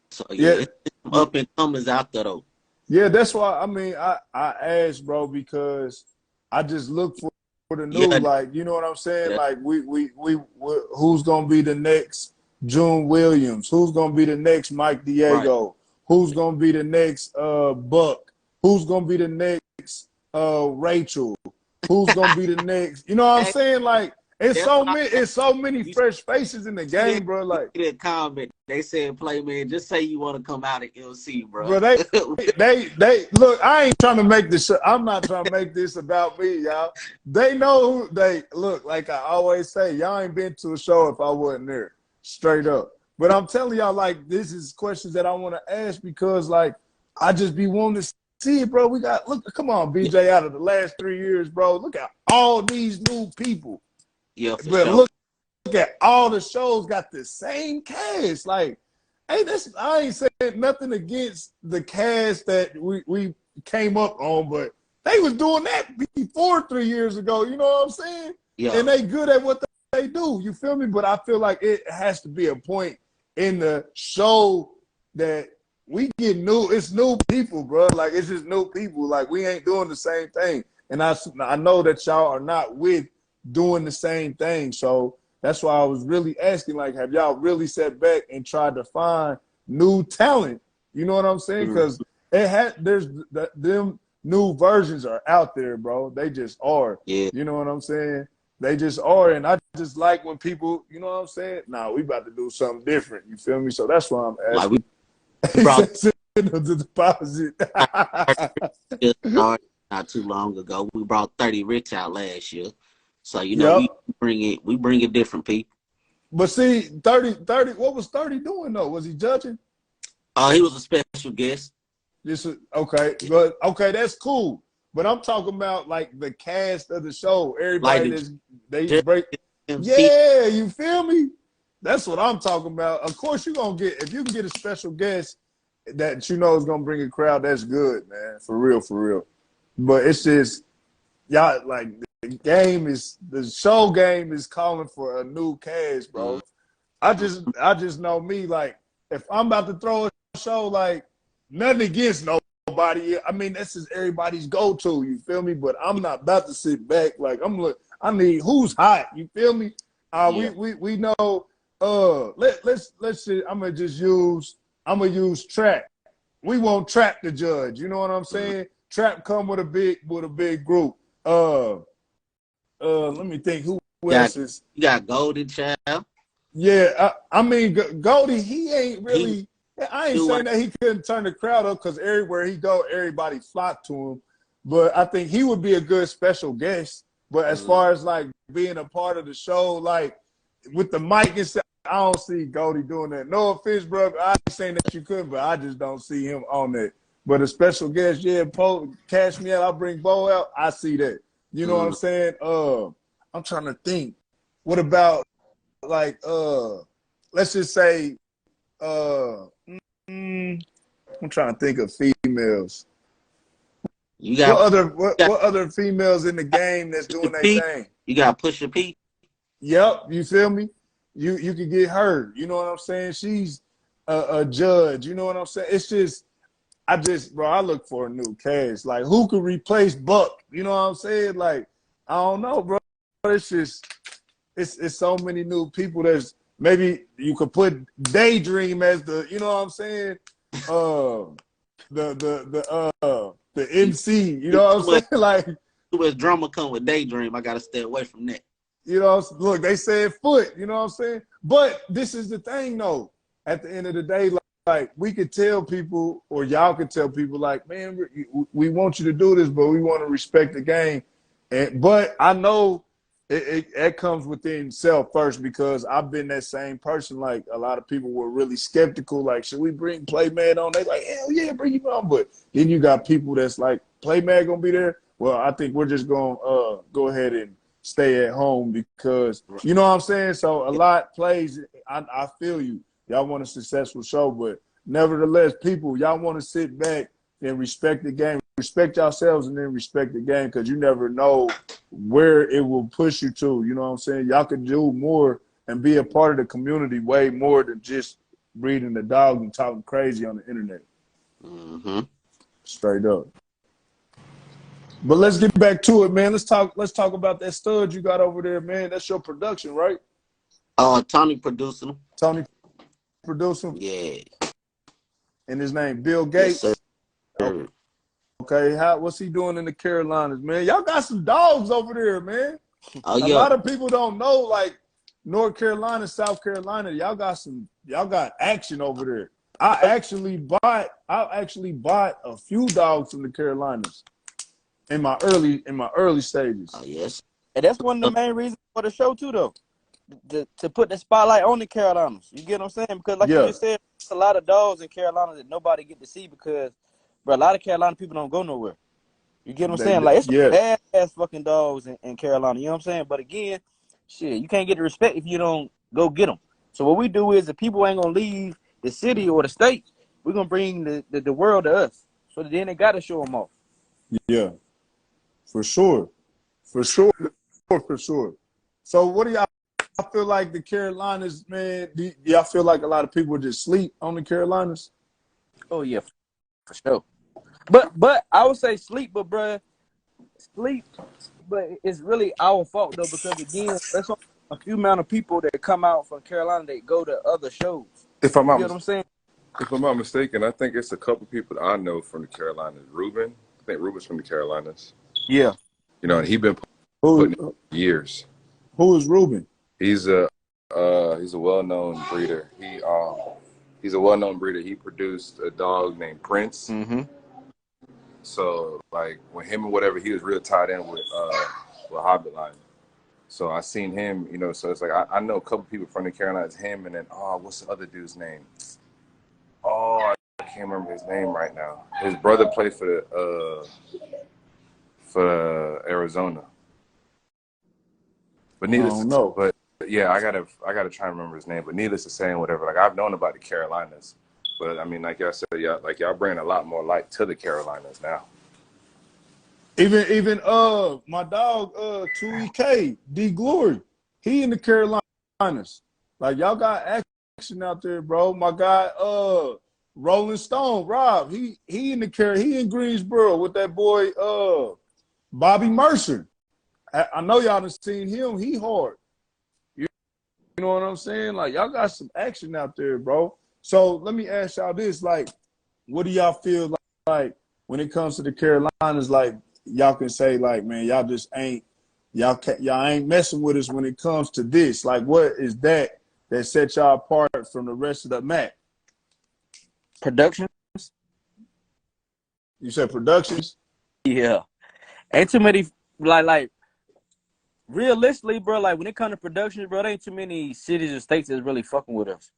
[SPEAKER 2] So it's up and comers out there though.
[SPEAKER 1] Yeah, that's why. I mean, I asked, bro, because I just look for the new,
[SPEAKER 2] Yeah,
[SPEAKER 1] like, you know what I'm saying?
[SPEAKER 2] yeah,
[SPEAKER 1] Like, we who's gonna be the next June Williams? Who's gonna be the next Mike
[SPEAKER 2] right.
[SPEAKER 1] Diego? Who's gonna be the next Buck? Who's gonna be the next Rachel? Who's gonna be the next? You know what I'm
[SPEAKER 2] Hey,
[SPEAKER 1] saying? Like,
[SPEAKER 2] that's what
[SPEAKER 1] it's so many
[SPEAKER 2] you
[SPEAKER 1] fresh faces in the
[SPEAKER 2] see that,
[SPEAKER 1] game, bro. Like,
[SPEAKER 2] you see that comment. They said, "Play man, just say you want to come out at LC, bro."
[SPEAKER 1] bro, they look. I ain't trying to make this. I'm not trying to make this about me, y'all. They know who they look. Like I always say, y'all ain't been to a show if I wasn't there, straight up. But I'm telling y'all, like, this is questions that I want to ask because, like, I just be wanting to see it, bro. We got look. Come on, BJ. Out of the last 3 years, bro, look at all these new people.
[SPEAKER 2] Yeah, for
[SPEAKER 1] But
[SPEAKER 2] sure.
[SPEAKER 1] look at all the shows got the same cast. Like, hey, I ain't saying nothing against the cast that we came up on, but they was doing that before 3 years ago. You know what I'm saying?
[SPEAKER 2] Yeah,
[SPEAKER 1] And they good at what they do. You feel me? But I feel like it has to be a point in the show that we get new. It's new people, bro. Like, it's just new people. Like, we ain't doing the same thing. And I know that y'all are not with doing the same thing. So that's why I was really asking, like, have y'all really sat back and tried to find new talent? You know what I'm saying? Because them new versions are out there, bro. They just are.
[SPEAKER 2] yeah.
[SPEAKER 1] You know what I'm saying? They just are. And I just like when people, you know what I'm saying? Nah, we about to do something different. You feel me? So that's why I'm
[SPEAKER 2] Like
[SPEAKER 1] asking.
[SPEAKER 2] we brought
[SPEAKER 1] The deposit.
[SPEAKER 2] just started not too long ago. We brought 30 Rich out last year, so you know
[SPEAKER 1] Yep.
[SPEAKER 2] we bring in different people.
[SPEAKER 1] But see, 30, what was 30 doing though? Was he judging?
[SPEAKER 2] He was a special guest.
[SPEAKER 1] This is okay, but okay, that's cool. But I'm talking about like the cast of the show.
[SPEAKER 2] Like
[SPEAKER 1] Everybody they
[SPEAKER 2] just
[SPEAKER 1] break.
[SPEAKER 2] MC.
[SPEAKER 1] Yeah, you feel me? That's what I'm talking about. Of course, you're gonna get if you can get a special guest that you know is gonna bring a crowd. That's good, man. For real, for real. But it's just y'all like the show game is calling for a new cast, bro. I just know me, like, if I'm about to throw a show, like, nothing against nobody. I mean, this is everybody's go-to, you feel me? But I'm not about to sit back. Like, I need who's hot, you feel me?
[SPEAKER 2] Yeah.
[SPEAKER 1] We know let's see, I'm gonna use Trap. We want Trap to judge, you know what I'm saying? Trap come with a big group. Let me think who else is.
[SPEAKER 2] You got Golden Child.
[SPEAKER 1] Yeah, I mean, Goldie, he ain't really. I ain't
[SPEAKER 2] do
[SPEAKER 1] saying
[SPEAKER 2] what-
[SPEAKER 1] that he couldn't turn the crowd up because everywhere he go, everybody flock to him. But I think he would be a good special guest. But as far as like being a part of the show, like with the mic and stuff, I don't see Goldie doing that. No offense, bro. I ain't saying that you couldn't, but I just don't see him on that. But a special guest, yeah, cash me out. I'll bring Bo out. I see that. You know what I'm saying? I'm trying to think. What about like let's just say I'm trying to think of females.
[SPEAKER 2] You got
[SPEAKER 1] What other females in the game that's doing their
[SPEAKER 2] P.
[SPEAKER 1] thing?
[SPEAKER 2] You got Pusha P.
[SPEAKER 1] Yep, you feel me? You could get her. You know what I'm saying? She's a judge. You know what I'm saying? It's just bro, I look for a new cast. Like, who could replace Buck? You know what I'm saying? Like, I don't know, bro. It's just it's so many new people. There's maybe you could put Daydream as the, you know what I'm saying? The MC, you know what I'm saying? Like,
[SPEAKER 2] As drama come with Daydream, I gotta stay away from that.
[SPEAKER 1] you know, look, they said Foot, you know what I'm saying? But this is the thing though. At the end of the day, like we could tell people, or y'all could tell people, like, man, we want you to do this, but we want to respect the game. But I know it comes within self first, because I've been that same person. Like, a lot of people were really skeptical. Like, should we bring Playman on? They like, hell yeah, bring him on. But then you got people that's like, Playman gonna be there? Well, I think we're just gonna go ahead and stay at home, because you know what I'm saying? So a lot plays. I feel you. Y'all want a successful show, but nevertheless, people, y'all want to sit back and respect the game. Respect yourselves and then respect the game, because you never know where it will push you to. You know what I'm saying? Y'all can do more and be a part of the community way more than just breeding the dog and talking crazy on the internet.
[SPEAKER 2] Mm-hmm.
[SPEAKER 1] Straight up. But let's get back to it, man. Let's talk about that stud you got over there, man. That's your production, right?
[SPEAKER 2] Tony producing them.
[SPEAKER 1] Tony producing.
[SPEAKER 2] Yeah.
[SPEAKER 1] And his name Bill
[SPEAKER 2] Yes, sir.
[SPEAKER 1] Gates. Okay, what's he doing in the Carolinas, man? Y'all got some dogs over there, man.
[SPEAKER 2] Oh
[SPEAKER 1] A
[SPEAKER 2] yeah.
[SPEAKER 1] lot of people don't know, like North Carolina, South Carolina. Y'all got action over there. I actually bought a few dogs from the Carolinas in my early stages.
[SPEAKER 2] Oh yes.
[SPEAKER 4] And that's one of the main reasons for the show too, though. To put the spotlight on the Carolinas. You get what I'm saying? Because like you just said, there's a lot of dogs in Carolina that nobody get to see because, bro, a lot of Carolina people don't go nowhere. You get what I'm saying? Like, it's badass fucking dogs in Carolina. You know what I'm saying? But again, shit, you can't get the respect if you don't go get them. So what we do is, if people ain't gonna leave the city or the state, we're gonna bring the world to us. So then they gotta show them off.
[SPEAKER 1] Yeah, for sure. So what do y'all feel like the Carolinas, man? Do y'all feel like a lot of people just sleep on the Carolinas?
[SPEAKER 4] Oh yeah, for sure. But I would say sleep, but bruh, sleep, but it's really our fault though, because again, there's a few amount of people that come out from Carolina that go to other shows.
[SPEAKER 3] If I'm
[SPEAKER 4] You
[SPEAKER 3] not,
[SPEAKER 4] get what I'm saying?
[SPEAKER 3] if I'm not mistaken, I think it's a couple people that I know from the Carolinas. Ruben, I think Ruben's from the Carolinas.
[SPEAKER 4] Yeah.
[SPEAKER 3] You know, and he's been putting in years.
[SPEAKER 1] Who is Ruben?
[SPEAKER 3] He's a well-known breeder. He's a well-known breeder. He produced a dog named Prince.
[SPEAKER 4] Mm-hmm.
[SPEAKER 3] So like when him or whatever, he was real tied in with Hobbit Line. So I seen him, you know. So it's like I know a couple people from the Carolinas. Him and then what's the other dude's name? Oh, I can't remember his name right now. His brother played for Arizona. But needless to say, but yeah, I gotta try and remember his name. But needless to say, and whatever, like I've known about the Carolinas, but I mean, like y'all said, y'all bring a lot more light to the Carolinas now.
[SPEAKER 1] Even my dog 2EK D Glory, he in the Carolinas. Like y'all got action out there, bro. My guy Rolling Stone Rob, he in he in Greensboro with that boy Bobby Mercer. I know y'all done seen him. He hard. You know what I'm saying? Like, y'all got some action out there, bro. So let me ask y'all this. Like, what do y'all feel like when it comes to the Carolinas? Like, y'all can say, like, man, y'all just ain't, y'all ain't messing with us when it comes to this. Like, what is that sets y'all apart from the rest of the map?
[SPEAKER 4] Productions?
[SPEAKER 1] You said productions?
[SPEAKER 4] Yeah. Ain't too many, like, realistically, bro, like when it comes to productions, bro, there ain't too many cities or states that's really fucking with us.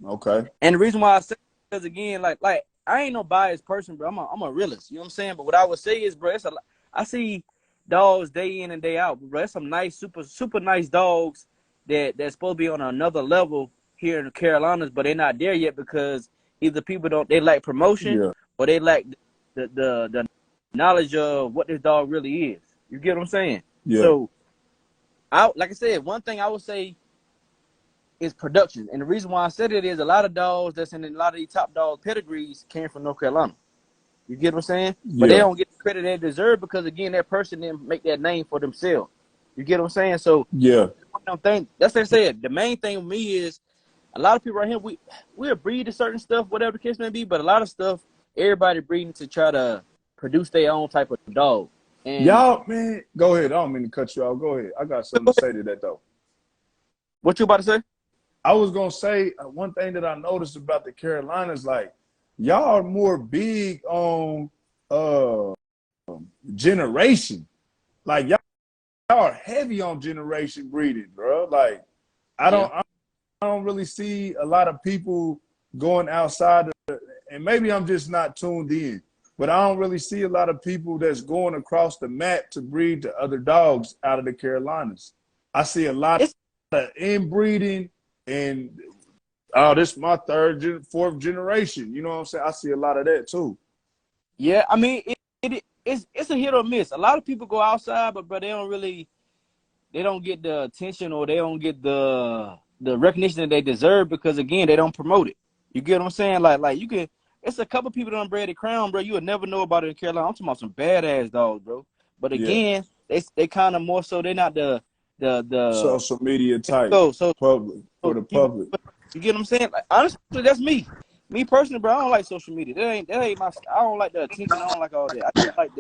[SPEAKER 1] Okay.
[SPEAKER 4] And the reason why I say because again, like I ain't no biased person, bro. I'm a realist. You know what I'm saying? But what I would say is, bro, I see dogs day in and day out, bro. There's some nice, super nice dogs that's supposed to be on another level here in the Carolinas, but they're not there yet because either people they lack promotion or they lack the knowledge of what this dog really is. You get what I'm saying?
[SPEAKER 1] Yeah.
[SPEAKER 4] So like I said, one thing I would say is production. And the reason why I said it is a lot of dogs that's in a lot of these top dog pedigrees came from North Carolina. You get what I'm saying? Yeah. But they don't get the credit they deserve because, again, that person didn't make that name for themselves. You get what I'm saying? So, that's what I said. The main thing with me is a lot of people right here, we'll breed to certain stuff, whatever the case may be, but a lot of stuff, everybody breeding to try to produce their own type of dog. And
[SPEAKER 1] y'all, man, go ahead. I don't mean to cut you off. Go ahead. I got something to say to that, though.
[SPEAKER 4] What you about to say?
[SPEAKER 1] I was going to say one thing that I noticed about the Carolinas, like, y'all are more big on generation. Like, y'all are heavy on generation breeding, bro. Like, I don't really see a lot of people going outside and maybe I'm just not tuned in. But I don't really see a lot of people that's going across the map to breed to other dogs out of the Carolinas. I see a lot of inbreeding and, this is my fourth generation. You know what I'm saying? I see a lot of that too.
[SPEAKER 4] Yeah, I mean, it's a hit or miss. A lot of people go outside, but they don't get the attention or they don't get the recognition that they deserve because, again, they don't promote it. You get what I'm saying? Like you can it's a couple people that done bred at Crown, bro. You would never know about it in Carolina. I'm talking about some badass dogs, bro. But
[SPEAKER 1] Yeah.
[SPEAKER 4] again, they kind of more so they're not the
[SPEAKER 1] Social media type.
[SPEAKER 4] so
[SPEAKER 1] Public. For the
[SPEAKER 4] people,
[SPEAKER 1] public.
[SPEAKER 4] you get what I'm saying? Like, honestly, that's me. Me personally, bro. I don't like social media. That ain't my. I don't like the attention. I don't like all that. I just like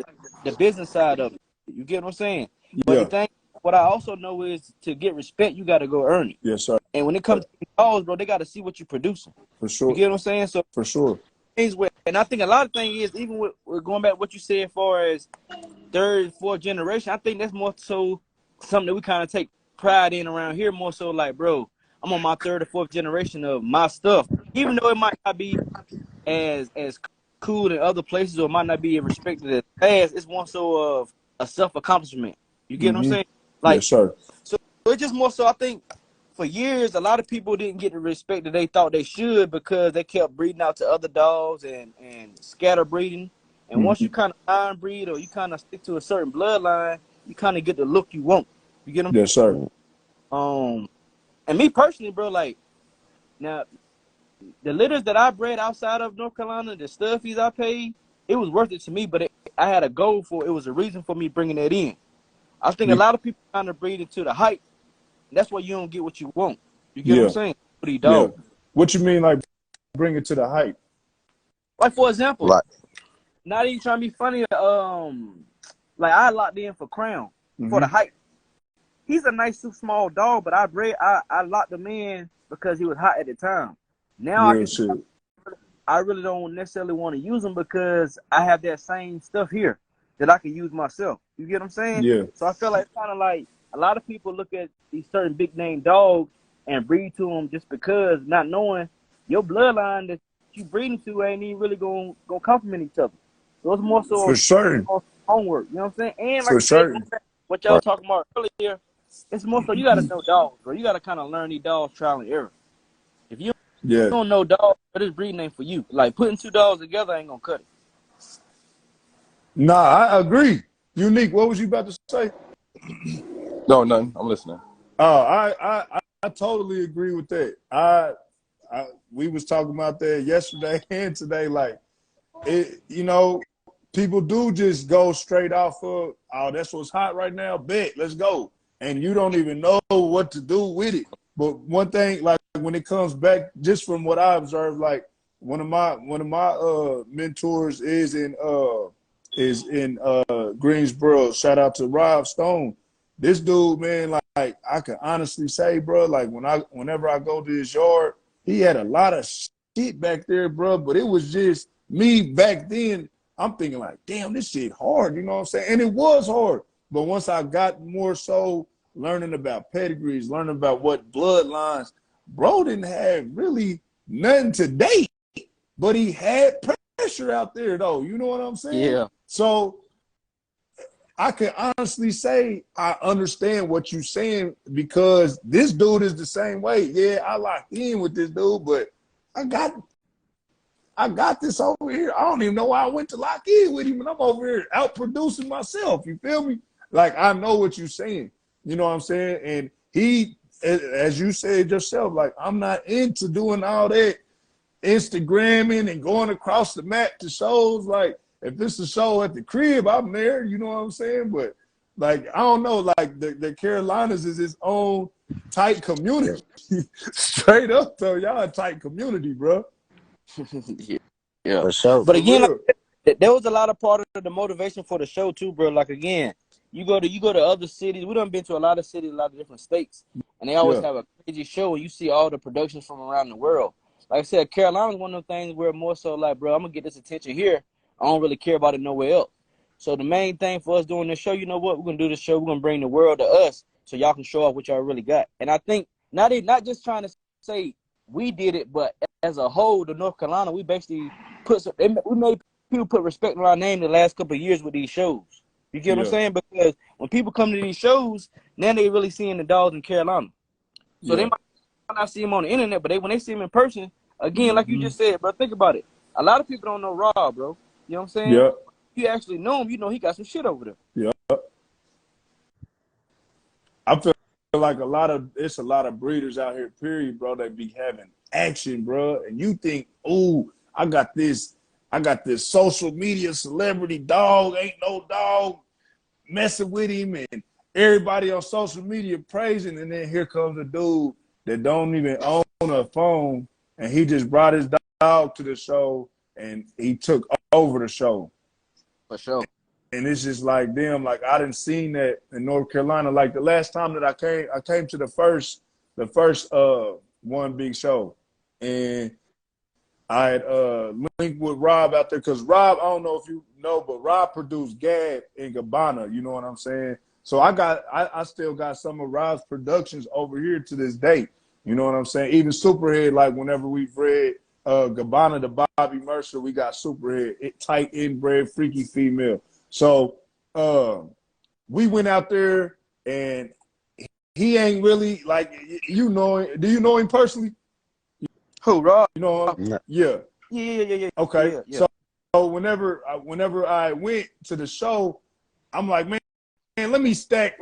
[SPEAKER 4] the business side of it. You get what I'm saying? But the
[SPEAKER 1] Yeah.
[SPEAKER 4] thing, what I also know is to get respect, you got to go earn it.
[SPEAKER 1] Yes, sir.
[SPEAKER 4] And when it comes to dogs, bro, they got to see what you're producing.
[SPEAKER 1] For sure.
[SPEAKER 4] You get what I'm saying? So
[SPEAKER 1] For sure.
[SPEAKER 4] things where, and I think a lot of things is even with going back to what you said as far as third, fourth generation. I think that's more so something that we kind of take pride in around here. More so like, bro, I'm on my third or fourth generation of my stuff, even though it might not be as cool in other places or it might not be respected as fast. It's more so of a self accomplishment. You get what I'm saying? Like,
[SPEAKER 1] Yes, sir.
[SPEAKER 4] so it's just more so. I think for years, a lot of people didn't get the respect that they thought they should because they kept breeding out to other dogs and scatter breeding. And once you kind of iron breed or you kind of stick to a certain bloodline, you kind of get the look you want. You get them?
[SPEAKER 1] Yes, sir.
[SPEAKER 4] And me personally, bro, like now the litters that I bred outside of North Carolina, the stuffies I paid, it was worth it to me. But I had a goal for it was a reason for me bringing that in. I think a lot of people kind of breed into the hype. That's why you don't get what you want. You get what I'm saying? For these dogs.
[SPEAKER 1] Yeah. What you mean, like bring it to the hype?
[SPEAKER 4] Like for example,
[SPEAKER 2] Like,
[SPEAKER 4] not even trying to be funny. Like I locked in for Crown for the hype. He's a nice, small dog, but I locked him in because he was hot at the time. Now I really don't necessarily want to use him because I have that same stuff here that I can use myself. You get what I'm saying?
[SPEAKER 1] Yeah.
[SPEAKER 4] So I feel like it's kind of like a lot of people look at these certain big name dogs and breed to them just because not knowing your bloodline that you breeding to ain't even really gonna complement each other. So it's more so
[SPEAKER 1] For certain.
[SPEAKER 4] homework. You know what I'm saying? And like
[SPEAKER 1] For certain.
[SPEAKER 4] what y'all talking about earlier, it's more so you got to know dogs, bro. You got to kind of learn these dogs trial and error. If you don't know dogs, this breeding ain't for you. Like putting two dogs together ain't gonna cut it.
[SPEAKER 1] Nah, I agree. Unique, what was you about to say?
[SPEAKER 3] No, nothing. I'm listening.
[SPEAKER 1] Oh, I totally agree with that. We was talking about that yesterday and today. Like, it, you know, people do just go straight off of, oh, that's what's hot right now. Bet, let's go. And you don't even know what to do with it. But one thing, like when it comes back, just from what I observed, like one of my mentors is in Greensboro. Shout out to Rob Stone. This dude, man, like I can honestly say, bro, like whenever I go to his yard, he had a lot of shit back there, bro. But it was just me back then. I'm thinking like, damn, this shit hard. You know what I'm saying? And it was hard. But once I got more so learning about pedigrees, learning about what bloodlines, bro didn't have really nothing to date, but he had pressure out there though. You know what I'm saying?
[SPEAKER 4] Yeah.
[SPEAKER 1] So I can honestly say I understand what you're saying because this dude is the same way. Yeah, I locked in with this dude, but I got this over here. I don't even know why I went to lock in with him, and I'm over here out producing myself. You feel me? Like I know what you're saying. You know what I'm saying? And he, as you said yourself, like I'm not into doing all that Instagramming and going across the map to shows. Like if it's a show at the crib, I'm there. You know what I'm saying? But like I don't know. Like the Carolinas is its own tight community. Straight up, though, y'all a tight community, bro.
[SPEAKER 4] Yeah.
[SPEAKER 2] for sure.
[SPEAKER 4] But again, like, there was a lot of part of the motivation for the show too, bro. Like again, you go to other cities. We done been to a lot of cities, a lot of different states, and they always have a crazy show, and you see all the productions from around the world. Like I said, Carolina's one of those things where more so like, bro, I'm gonna get this attention here. I don't really care about it nowhere else. So the main thing for us doing this show, you know what? We're gonna do this show. We're gonna bring the world to us, so y'all can show off what y'all really got. And I think not just trying to say we did it, but as a whole, the North Carolina, we basically we made people put respect on our name the last couple of years with these shows. You get what I'm saying? Because when people come to these shows, now they really seeing the dogs in Carolina. So they might not see them on the internet, but when they see them in person, again, like you just said, bro, think about it. A lot of people don't know Rob, bro. You know what I'm saying?
[SPEAKER 1] Yeah.
[SPEAKER 4] You actually know him, you know he got some shit over there.
[SPEAKER 1] Yeah. I feel like it's a lot of breeders out here, period, bro, that be having action, bro. And you think, ooh, I got this social media celebrity dog, ain't no dog messing with him, and everybody on social media praising, and then here comes a dude that don't even own a phone, and he just brought his dog to the show, and he took over the show.
[SPEAKER 4] For sure.
[SPEAKER 1] And it's just like, damn, like I didn't seen that in North Carolina. Like the last time that I came to the first one big show, and I had linked with Rob out there because Rob, I don't know if you know, but Rob produced Gab in Gabbana. You know what I'm saying? So I still got some of Rob's productions over here to this day. You know what I'm saying? Even Superhead, like whenever we've read Gabbana to Bobby Mercer, we got Superhead, tight inbred, freaky female. So we went out there, and he ain't really like, you know him. Do you know him personally?
[SPEAKER 4] Who, Rob?
[SPEAKER 1] You know him?
[SPEAKER 4] Yeah.
[SPEAKER 1] Yeah.
[SPEAKER 4] Yeah.
[SPEAKER 1] Okay.
[SPEAKER 4] Yeah, yeah.
[SPEAKER 1] So whenever I went to the show, I'm like, man, let me stack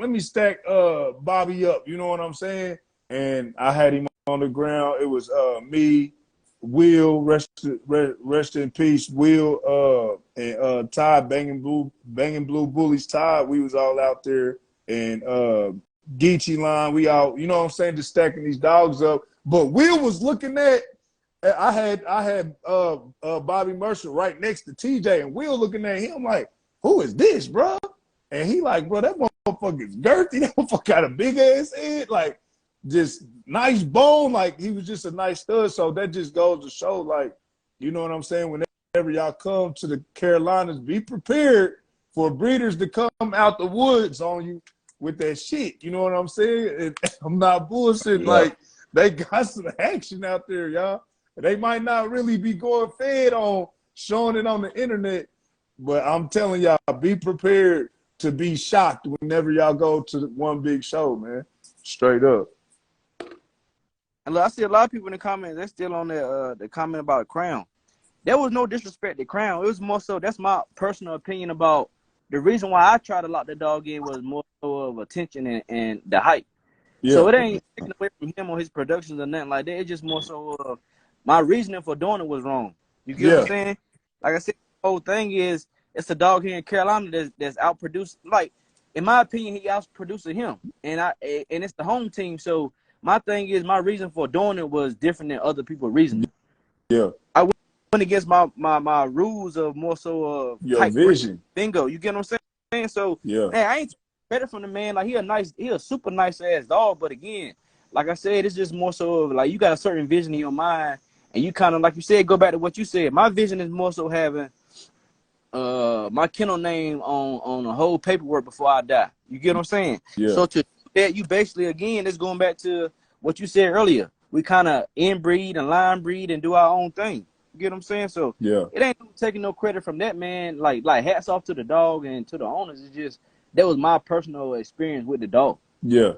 [SPEAKER 1] Bobby up. You know what I'm saying? And I had him on the ground. It was me, Will, rest in peace, Will, and Todd, banging blue bullies. Todd, we was all out there, and Geechee line, we all, you know what I'm saying, just stacking these dogs up. But Will was looking at, I had Bobby Mercer right next to TJ, and Will looking at him like, who is this, bro? And he like, bro, that motherfucker's girthy. That motherfucker got a big ass head, like just nice bone. Like he was just a nice stud. So that just goes to show, like, you know what I'm saying? Whenever y'all come to the Carolinas, be prepared for breeders to come out the woods on you with that shit. You know what I'm saying? And I'm not bullshitting.
[SPEAKER 3] Yeah.
[SPEAKER 1] Like, they got some action out there, y'all. They might not really be going fed on showing it on the internet, but I'm telling y'all, be prepared to be shocked whenever y'all go to one big show, man. Straight up.
[SPEAKER 4] And look, I see a lot of people in the comments, they're still on the comment about Crown. There was no disrespect to Crown. It was more so, that's my personal opinion about the reason why I tried to lock the dog in was more so of attention and the hype. Yeah. So it ain't taking away from him or his productions or nothing like that. It's just more so my reasoning for doing it was wrong. You get what I'm saying? Like I said, the whole thing is, it's a dog here in Carolina that's outproduced. Like, in my opinion, he outproducing him, and it's the home team. So my thing is, my reason for doing it was different than other people's reasons.
[SPEAKER 1] Yeah,
[SPEAKER 4] I went against my rules of more so of
[SPEAKER 1] your vision.
[SPEAKER 4] Bingo, you get what I'm saying? So
[SPEAKER 1] yeah,
[SPEAKER 4] man, I ain't better from the man. Like, he a super nice ass dog, but again, like I said, it's just more so of like you got a certain vision in your mind, and you kind of, like you said, go back to what you said. My vision is more so having my kennel name on the whole paperwork before I die. You get what I'm saying?
[SPEAKER 1] Yeah.
[SPEAKER 4] So to that, you basically, again, it's going back to what you said earlier. We kind of inbreed and line breed and do our own thing. You get what I'm saying? So
[SPEAKER 1] yeah,
[SPEAKER 4] it ain't taking no credit from that, man. Like hats off to the dog and to the owners. It's just, that was my personal experience with the dog.
[SPEAKER 1] Yeah.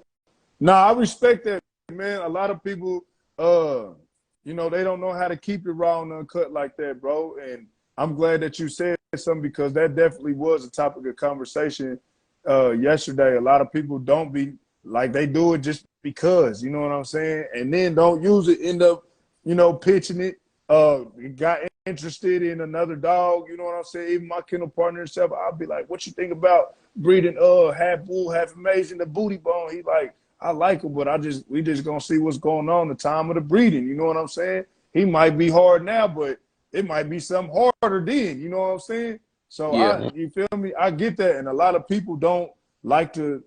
[SPEAKER 1] Nah, I respect that, man. A lot of people, you know, they don't know how to keep it raw and uncut like that, bro. And I'm glad that you said something, because that definitely was a topic of conversation yesterday. A lot of people don't be like, they do it just because, you know what I'm saying? And then don't use it, end up, you know, pitching it. Got interested in another dog, you know what I'm saying? Even my kennel partner himself, I'll be like, what you think about breeding half bull, half amazing, the booty bone? He like, I like him, but we just gonna see what's going on the time of the breeding, you know what I'm saying? He might be hard now, but it might be something harder then, you know what I'm saying? So
[SPEAKER 4] Yeah.
[SPEAKER 1] you feel me? I get that, and a lot of people don't like to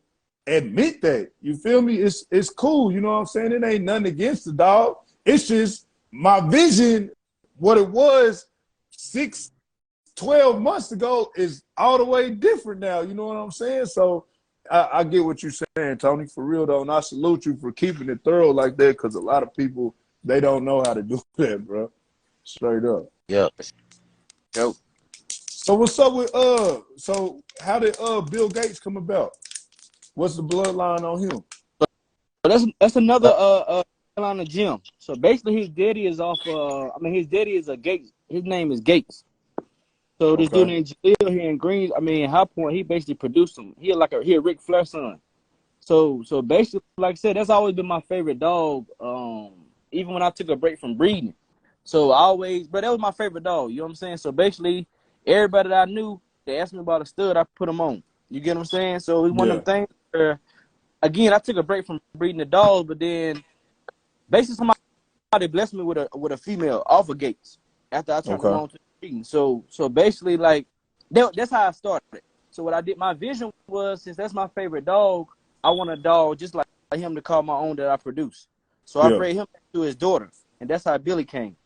[SPEAKER 1] admit that. You feel me? It's cool, you know what I'm saying? It ain't nothing against the dog. It's just my vision, what it was 12 months ago, is all the way different now, you know what I'm saying? So I get what you're saying, Tony, for real though, and I salute you for keeping it thorough like that, because a lot of people, they don't know how to do that, bro. Straight up.
[SPEAKER 4] Yeah. Go.
[SPEAKER 1] So what's up with so how did Bill Gates come about? What's the bloodline on him?
[SPEAKER 4] So that's another Carolina gym. So basically, his daddy is off. His daddy is a Gates. His name is Gates. So this dude named Jaleel here in Greens. High Point. He basically produced him. He a Ric Flair son. So basically, like I said, that's always been my favorite dog. Even when I took a break from breeding. So I always, but that was my favorite dog. You know what I'm saying? So basically, everybody that I knew, they asked me about a stud, I put him on. You get what I'm saying? So it was one of them things where, again, I took a break from breeding the dogs, but then basically somebody blessed me with a female off of Gates after I turned them on to breeding. So basically, like that's how I started. So what I did, my vision was, since that's my favorite dog, I want a dog just like him to call my own that I produce. So I bred him to his daughter, and that's how Billy came.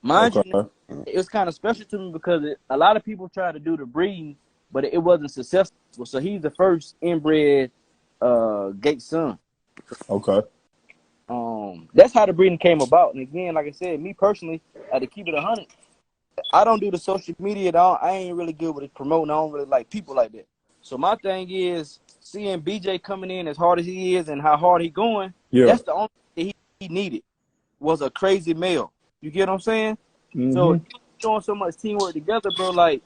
[SPEAKER 4] Mind you, it was kind of special to me because a lot of people try to do the breeding, but it wasn't successful. So he's the first inbred Gates son.
[SPEAKER 1] Okay.
[SPEAKER 4] That's how the breeding came about. And again, like I said, me personally, to keep it 100, I don't do the social media. I ain't really good with it promoting. I don't really like people like that. So my thing is seeing BJ coming in as hard as he is and how hard he going. Yeah. That's the only thing he needed was a crazy male. You get what I'm saying? Mm-hmm. So showing so much teamwork together, bro. Like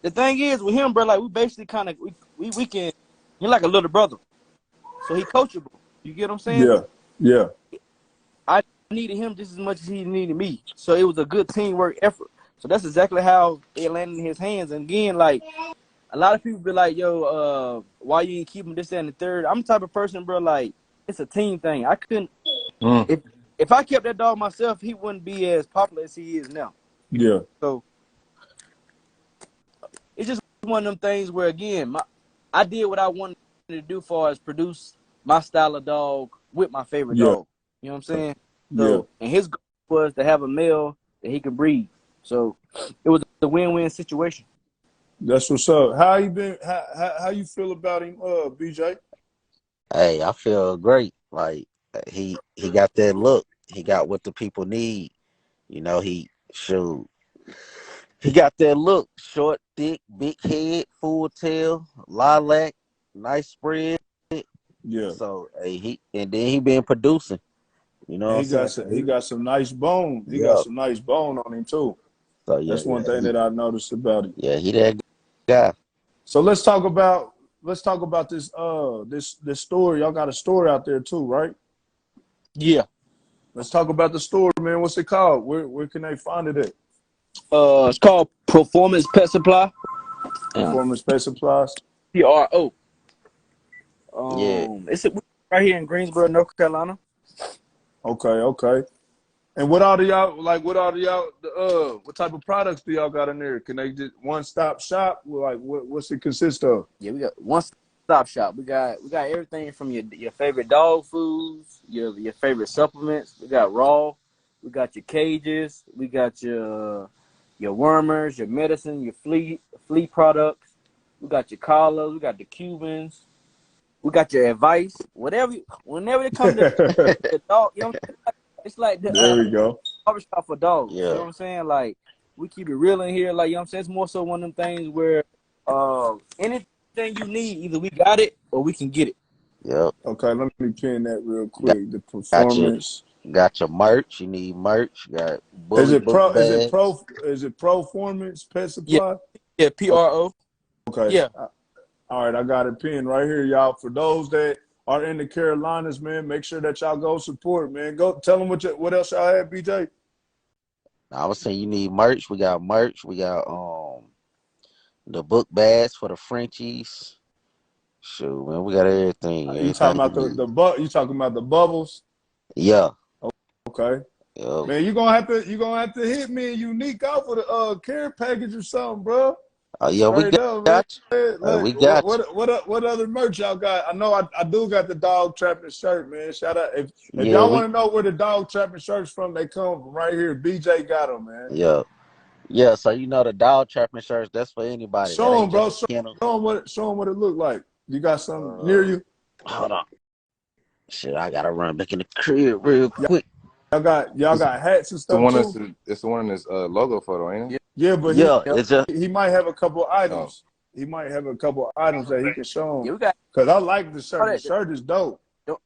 [SPEAKER 4] the thing is with him, bro. Like we basically kind of we can. He's like a little brother, so he coachable. You get what I'm saying?
[SPEAKER 1] Yeah. Yeah.
[SPEAKER 4] I needed him just as much as he needed me. So it was a good teamwork effort. So that's exactly how it landed in his hands. And again, like a lot of people be like, yo, why you ain't keep him this, that, and the third? I'm the type of person, bro, like it's a team thing. I couldn't if I kept that dog myself, he wouldn't be as popular as he is now.
[SPEAKER 1] Yeah.
[SPEAKER 4] So it's just one of them things where again, I did what I wanted to do for as produce my style of dog with my favorite dog. You know what I'm saying? So and his goal was to have a male that he could breed. So it was a win-win situation.
[SPEAKER 1] That's what's up. How you been? How you feel about him, BJ?
[SPEAKER 2] Hey, I feel great. Like he got that look. He got what the people need. You know, he got that look. Short, thick, big head, full tail, lilac, nice spread.
[SPEAKER 1] Yeah.
[SPEAKER 2] So hey, and then he been producing. You know,
[SPEAKER 1] he got some nice bone. He got some nice bone on him too. So yeah, that's one thing that I noticed about him.
[SPEAKER 2] Yeah, he that guy.
[SPEAKER 1] So let's talk about this this story. Y'all got a story out there too, right?
[SPEAKER 4] Yeah.
[SPEAKER 1] Let's talk about the story, man. What's it called? Where can they find it at?
[SPEAKER 4] It's called Performance Pet Supply.
[SPEAKER 1] Performance Pet Supplies.
[SPEAKER 4] PRO.
[SPEAKER 2] Yeah.
[SPEAKER 4] It's right here in Greensboro, North Carolina.
[SPEAKER 1] Okay. And what type of products do y'all got in there? Can they just one-stop shop? Like what's it consist of?
[SPEAKER 4] Yeah, we got one-stop shop. We got everything from your favorite dog foods, your favorite supplements. We got raw. We got your cages. We got your wormers, your medicine, your flea products. We got your collars. We got the Cubans. We got your advice. Whenever it comes to the dog, you know, it's like
[SPEAKER 1] there we go.
[SPEAKER 4] Barbershop for dogs.
[SPEAKER 2] Yeah.
[SPEAKER 4] You know what I'm saying? Like we keep it real in here. Like you know what I'm saying? It's more so one of them things where anything you need, either we got it or we can get it.
[SPEAKER 2] Yep.
[SPEAKER 1] Okay, let me pin that real quick. The performance.
[SPEAKER 2] Got your merch. You need merch. Got
[SPEAKER 1] Is it Performance Pet Supply?
[SPEAKER 4] Yeah, PRO.
[SPEAKER 1] Okay.
[SPEAKER 4] Yeah.
[SPEAKER 1] All right, I got it pinned right here, y'all. For those that are in the Carolinas, man, make sure that y'all go support, man. Go tell them what else y'all have, BJ.
[SPEAKER 2] I was saying you need merch. We got merch. We got the book bags for the Frenchies. Shoot, man, we got everything.
[SPEAKER 1] You talking about you talking about the bubbles?
[SPEAKER 2] Yeah.
[SPEAKER 1] Okay. Yep. Man, you gonna have to hit me and Unique out for the care package or something, bro.
[SPEAKER 2] Yeah, we got you.
[SPEAKER 1] Look, what other merch y'all got? I know I do got the dog trapping shirt, man. Shout out if y'all want to know where the dog trapping shirts from, they come from right here. BJ got them, man.
[SPEAKER 2] Yeah. So you know the dog trapping shirts, that's for anybody.
[SPEAKER 1] Show them, bro. Show them what it look like. You got something near you?
[SPEAKER 2] Hold on. Shit, I gotta run back in the crib real quick.
[SPEAKER 1] Y'all got hats and stuff too.
[SPEAKER 3] It's the one in this logo photo, ain't it?
[SPEAKER 1] Yeah, but he might have a couple items.
[SPEAKER 3] Oh.
[SPEAKER 1] He might have a couple items that he can show them.
[SPEAKER 4] Yeah,
[SPEAKER 1] because I like the shirt. The shirt is dope.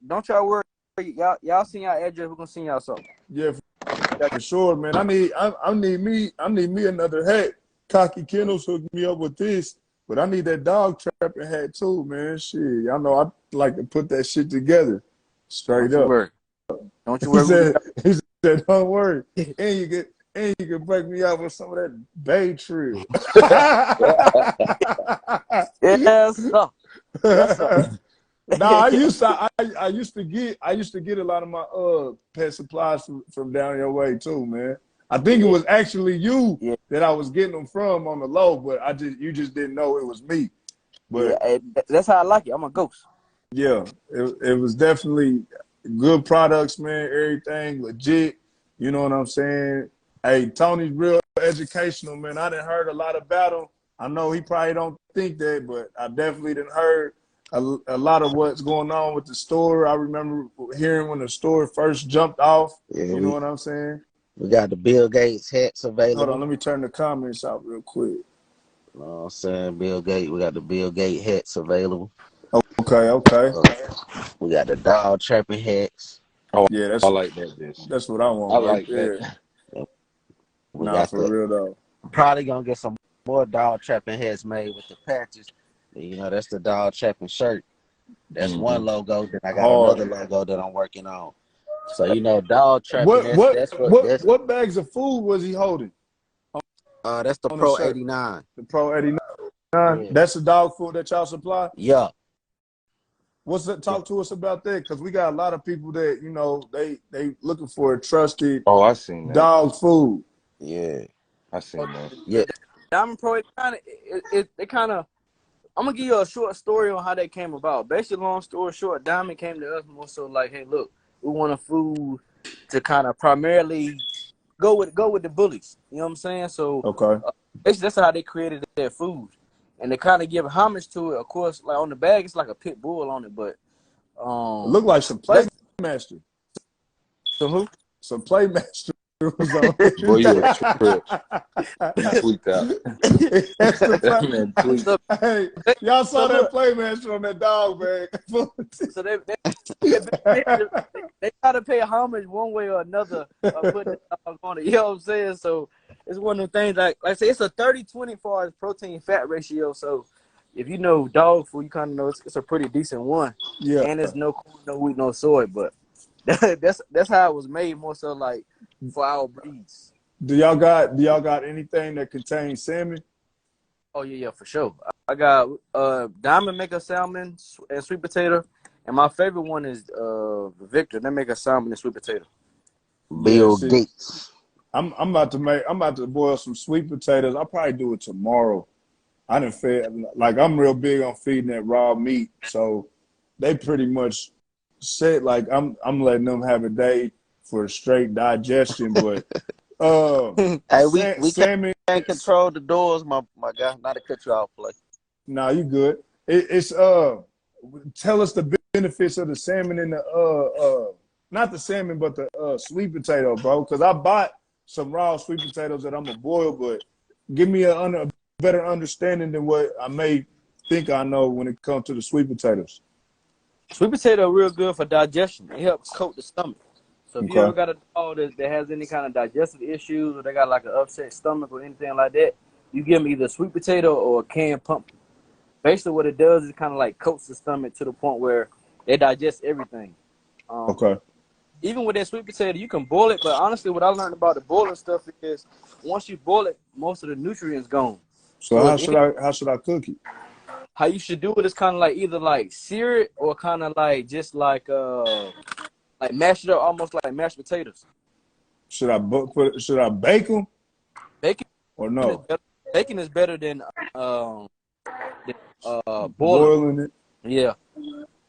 [SPEAKER 4] Don't y'all worry. Y'all seen y'all address. We're gonna send y'all something.
[SPEAKER 1] Yeah, for sure, man. I need me another hat. Cocky Kennels hooked me up with this, but I need that dog trapping hat too, man. Shit, y'all know I like to put that shit together. Straight up.
[SPEAKER 4] Don't you worry.
[SPEAKER 1] He said, don't worry. And you can break me out with some of that Bay Trill.
[SPEAKER 4] Yes, sir. Yes, sir.
[SPEAKER 1] No, I used to get a lot of my pet supplies from down your way too, man. I think it was actually you
[SPEAKER 4] Yeah.
[SPEAKER 1] that I was getting them from on the low, but you just didn't know it was me. But
[SPEAKER 4] Yeah, that's how I like it. I'm a ghost.
[SPEAKER 1] yeah, it was definitely good products, man. Everything legit. You know what I'm saying? Hey, Tony's real educational, man. I done heard a lot about him. I know he probably don't think that, but I definitely done heard a lot of what's going on with the store. I remember hearing when the store first jumped off.
[SPEAKER 2] Yeah,
[SPEAKER 1] You know what I'm saying?
[SPEAKER 2] we got the Bill Gates hats
[SPEAKER 1] Hold on,
[SPEAKER 2] available.
[SPEAKER 1] let me turn the comments out real quick.
[SPEAKER 2] You know what I'm saying? Bill Gates, we got the Bill Gates hats available.
[SPEAKER 1] Okay.
[SPEAKER 2] We got the dog trapping hats.
[SPEAKER 3] Oh,
[SPEAKER 1] Yeah,
[SPEAKER 3] I like that, bitch.
[SPEAKER 1] that's what I
[SPEAKER 3] I
[SPEAKER 1] want right
[SPEAKER 3] like
[SPEAKER 1] there.
[SPEAKER 3] that.
[SPEAKER 2] We
[SPEAKER 1] Nah,
[SPEAKER 2] got
[SPEAKER 1] for real though.
[SPEAKER 2] probably gonna get some more dog trapping hats made with the patches. You know, that's the dog trapping shirt. That's one logo. Then I got another
[SPEAKER 1] Hard.
[SPEAKER 2] logo that I'm working on. So you know, dog trapping.
[SPEAKER 1] What bags of food was he holding
[SPEAKER 2] That's the
[SPEAKER 1] on the
[SPEAKER 2] Pro
[SPEAKER 1] shirt?
[SPEAKER 2] 89.
[SPEAKER 1] The Pro 89.
[SPEAKER 2] Yeah.
[SPEAKER 1] That's the dog food that y'all supply.
[SPEAKER 2] Yeah.
[SPEAKER 1] What's that? Talk to us about that, because we got a lot of people that they looking for a trusted
[SPEAKER 3] Oh, I seen that.
[SPEAKER 1] dog food.
[SPEAKER 2] Yeah.
[SPEAKER 3] I seen that.
[SPEAKER 2] Yeah.
[SPEAKER 4] Diamond Pro, it kind of. I'm gonna give you a short story on how that came about. Basically, long story short, Diamond came to us more so like, hey, look, we want a food to kind of primarily go with the bullies. You know what I'm saying? So
[SPEAKER 1] Okay.
[SPEAKER 4] that's how they created their food, and they kind of give homage to it. Of course, like on the bag, it's like a pit bull on it, but
[SPEAKER 1] It looked like some
[SPEAKER 4] that's
[SPEAKER 1] Playmaster.
[SPEAKER 4] so who?
[SPEAKER 1] Some Playmaster was on
[SPEAKER 3] Boy, you a
[SPEAKER 1] it.
[SPEAKER 3] trip. Tweaked out.
[SPEAKER 1] That's the
[SPEAKER 3] That man tweaked.
[SPEAKER 4] So,
[SPEAKER 1] Hey, y'all saw
[SPEAKER 4] so
[SPEAKER 1] that
[SPEAKER 4] look,
[SPEAKER 1] Playmaster on that dog bag.
[SPEAKER 4] so they gotta pay homage one way or another putting the dog on it. You know what I'm saying? So it's one of the things like I say, it's a 30-20 far as protein fat ratio. So if you know dog food, you kind of know it's a pretty decent one.
[SPEAKER 1] Yeah.
[SPEAKER 4] And it's no corn, no wheat, no soy. But that's how it was made more so like for our breeds.
[SPEAKER 1] Do y'all got anything that contains salmon?
[SPEAKER 4] Oh yeah, for sure. I got Diamond make a salmon and sweet potato, and my favorite one is Victor. They make a salmon and sweet potato.
[SPEAKER 2] Bill Gates.
[SPEAKER 1] I'm about to boil some sweet potatoes. I'll probably do it tomorrow. I done fed, like, I'm real big on feeding that raw meat, so they pretty much said like I'm letting them have a day for straight digestion, but
[SPEAKER 2] Hey, we
[SPEAKER 1] salmon.
[SPEAKER 2] can't control the doors, my guy. Not to cut you off, play.
[SPEAKER 1] Nah, you good. It's tell us the benefits of the salmon and the not the salmon but the sweet potato, bro. Because I bought some raw sweet potatoes that I'm gonna boil, but give me a better understanding than what I may think I know when it comes to the sweet potatoes.
[SPEAKER 4] Sweet potato real good for digestion. It helps coat the stomach. So if you ever got a dog that has any kind of digestive issues, or they got like an upset stomach or anything like that, you give them either sweet potato or a canned pumpkin. Basically, what it does is kind of like coats the stomach to the point where they digest everything. Even with that sweet potato, you can boil it, but honestly, what I learned about the boiling stuff is once you boil it, most of the nutrients gone.
[SPEAKER 1] So how should I cook it?
[SPEAKER 4] How you should do it is kind of like either like sear it or kind of like just like mash it up, almost like mashed potatoes.
[SPEAKER 1] Should I bake them?
[SPEAKER 4] Bacon
[SPEAKER 1] or no?
[SPEAKER 4] Bacon is better than
[SPEAKER 1] boiling it.
[SPEAKER 4] Yeah.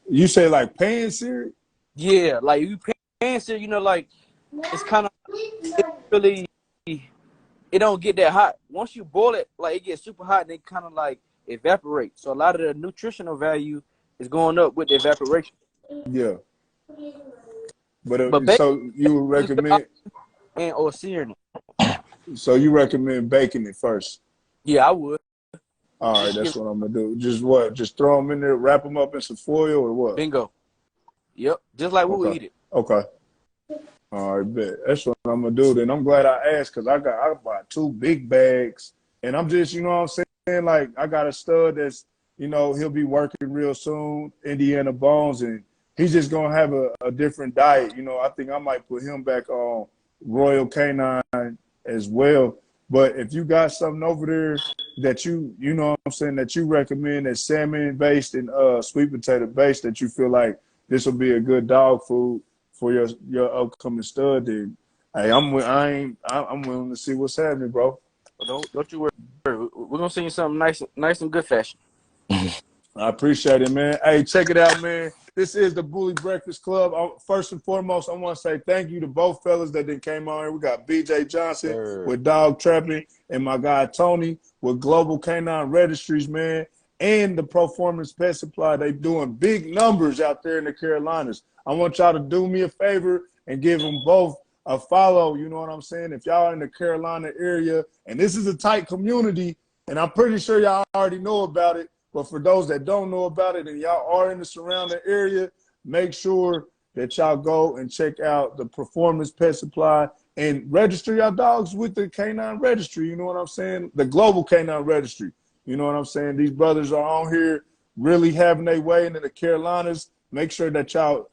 [SPEAKER 1] You say like pan sear it?
[SPEAKER 4] Yeah, like you pan sear, you know, like it's kind of it don't get that hot. Once you boil it, like it gets super hot and it kind of like evaporates. So a lot of the nutritional value is going up with the evaporation.
[SPEAKER 1] Yeah. But so you would recommend
[SPEAKER 4] or searing it.
[SPEAKER 1] So you recommend baking it first?
[SPEAKER 4] Yeah, I would.
[SPEAKER 1] All right, that's what I'm gonna do. Just throw them in there, wrap them up in some foil, or what?
[SPEAKER 4] Bingo. Yep, just like we would eat it.
[SPEAKER 1] Okay. All right, bet. That's what I'm gonna do. Then I'm glad I asked, because I bought 2 big bags, and I'm just, you know what I'm saying, like I got a stud that's, you know, he'll be working real soon, Indiana Bones, and he's just gonna have a different diet. You know, I think I might put him back on Royal Canine as well. But if you got something over there that you know what I'm saying, that you recommend that's salmon based and sweet potato based, that you feel like this will be a good dog food for your upcoming stud, then hey, I'm willing to see what's happening, bro.
[SPEAKER 4] Don't you worry. We're gonna send you something nice and good fashion.
[SPEAKER 1] I appreciate it, man. Hey, check it out, man. This is the Bully Breakfast Club. First and foremost, I want to say thank you to both fellas that then came on here. We got BJ Johnson with Dog Trapping and my guy Tony with Global Canine Registries, man, and the Performance Pet Supply. They doing big numbers out there in the Carolinas. I want y'all to do me a favor and give them both a follow. You know what I'm saying? If y'all in the Carolina area, and this is a tight community, and I'm pretty sure y'all already know about it, but for those that don't know about it and y'all are in the surrounding area, make sure that y'all go and check out the Performance Pet Supply and register your dogs with the Canine Registry. You know what I'm saying? The Global Canine Registry. You know what I'm saying? These brothers are on here really having their way into the Carolinas. Make sure that y'all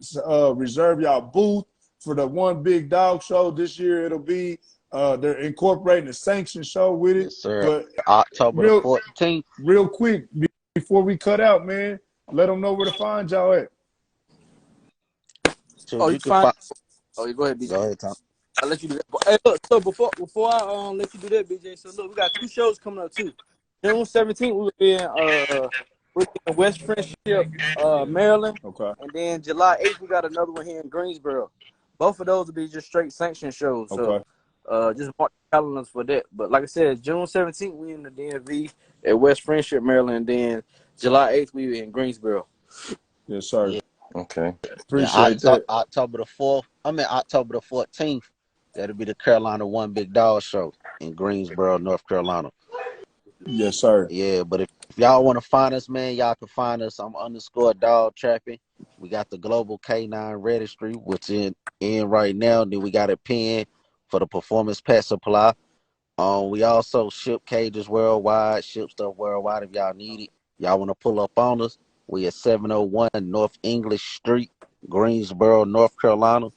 [SPEAKER 1] reserve y'all booth for the One Big Dog Show. This year it'll be, they're incorporating a sanctioned show with it.
[SPEAKER 5] Yes, sir.
[SPEAKER 1] But
[SPEAKER 5] October the 14th.
[SPEAKER 1] Real quick, before we cut out, man, let them know where to find y'all at.
[SPEAKER 5] So you can find.
[SPEAKER 4] Oh, you go ahead, BJ.
[SPEAKER 5] Go ahead, Tom.
[SPEAKER 4] I'll let you do that. Hey, look, so before I let you do that, BJ, so look, we got 2 shows coming up too. June 17th, we will be in West Friendship, Maryland.
[SPEAKER 1] Okay.
[SPEAKER 4] And then July 8th, we got another one here in Greensboro. Both of those will be just straight sanctioned shows.
[SPEAKER 1] Okay.
[SPEAKER 4] So just mark the calendars for that. But like I said, June 17th, we in the DMV at West Friendship, Maryland. And then July 8th, we in Greensboro.
[SPEAKER 1] Yes, sir.
[SPEAKER 5] Yeah.
[SPEAKER 3] Okay.
[SPEAKER 1] Appreciate that.
[SPEAKER 5] October the 14th, that'll be the Carolina One Big Dog Show in Greensboro, North Carolina.
[SPEAKER 1] Yes, sir.
[SPEAKER 5] Yeah, but if y'all want to find us, man, y'all can find us. I'm _dog trapping. We got the Global Canine Registry, which in right now. Then we got a pen for the Performance Pet Supply. We also ship cages worldwide, ship stuff worldwide if y'all need it. Y'all want to pull up on us? We at 701 North English Street, Greensboro, North Carolina.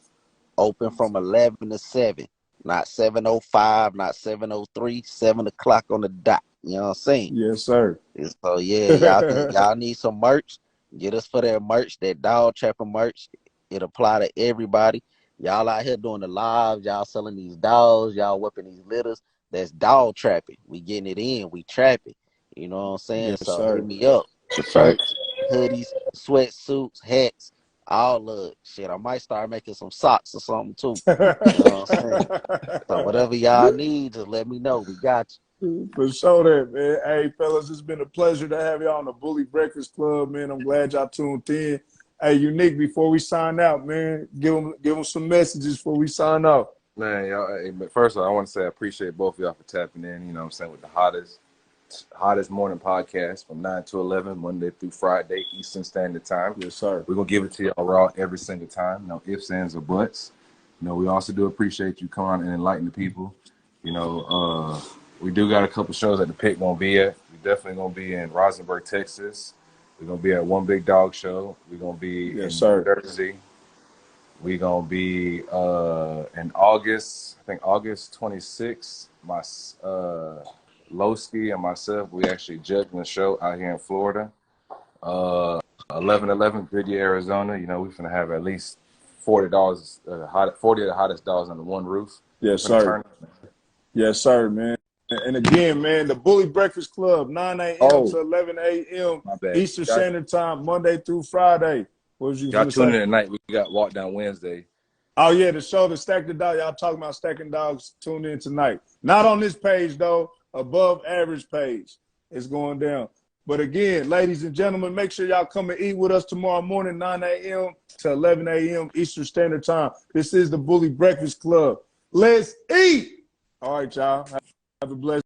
[SPEAKER 5] Open from 11 to 7. Not 7:05, not 7:03, 7 o'clock on the dot. You know what I'm saying?
[SPEAKER 1] Yes, sir.
[SPEAKER 5] So yeah, y'all need some merch. Get us for that merch, that dog trapping merch. It apply to everybody. Y'all out here doing the lives, y'all selling these dogs, y'all whipping these litters. That's dog trapping. We getting it in, we trapping. You know what I'm saying?
[SPEAKER 1] Yes,
[SPEAKER 5] so
[SPEAKER 1] sir.
[SPEAKER 5] hit me up. Shirts, hoodies, sweatsuits, hats, all of it. Shit, I might start making some socks or something too. You know what I'm saying? So whatever y'all need, just let me know. We got you.
[SPEAKER 1] For sure that, man. Hey, fellas, it's been a pleasure to have y'all on the Bully Breakfast Club, man. I'm glad y'all tuned in. Hey, Unique, before we sign out, man, give them some messages before we sign out.
[SPEAKER 3] Man, y'all, hey, but first of all, I want to say I appreciate both of y'all for tapping in, you know what I'm saying, with the hottest morning podcast from 9 to 11, Monday through Friday, Eastern Standard Time.
[SPEAKER 1] Yes, sir.
[SPEAKER 3] We're going to give it to y'all raw every single time. No ifs, ands, or buts. You know, we also do appreciate you coming on and enlightening the people. You know, we do got a couple shows that the pick going to be at. We definitely going to be in Rosenberg, Texas. We're going to be at One Big Dog Show. We're going to be in New Jersey. We're going to be in August, I think August 26th. My Lowski and myself, we actually judging the show out here in Florida. 11/11, Goodyear, Arizona. You know, we're going to have at least 40 of the hottest dogs under one roof.
[SPEAKER 1] Yes, sir. Yes, sir, man. And again, man, the Bully Breakfast Club, 9 a.m. to 11 a.m. Eastern Standard Time, Monday through Friday. What was you going to say?
[SPEAKER 3] Y'all tune in tonight. We got Walk Down Wednesday.
[SPEAKER 1] Oh, yeah, the show, the Stack the Dog. Y'all talking about stacking dogs. Tune in tonight. Not on this page, though. Above average page. It's going down. But again, ladies and gentlemen, make sure y'all come and eat with us tomorrow morning, 9 a.m. to 11 a.m. Eastern Standard Time. This is the Bully Breakfast Club. Let's eat. All right, y'all. Have a blessed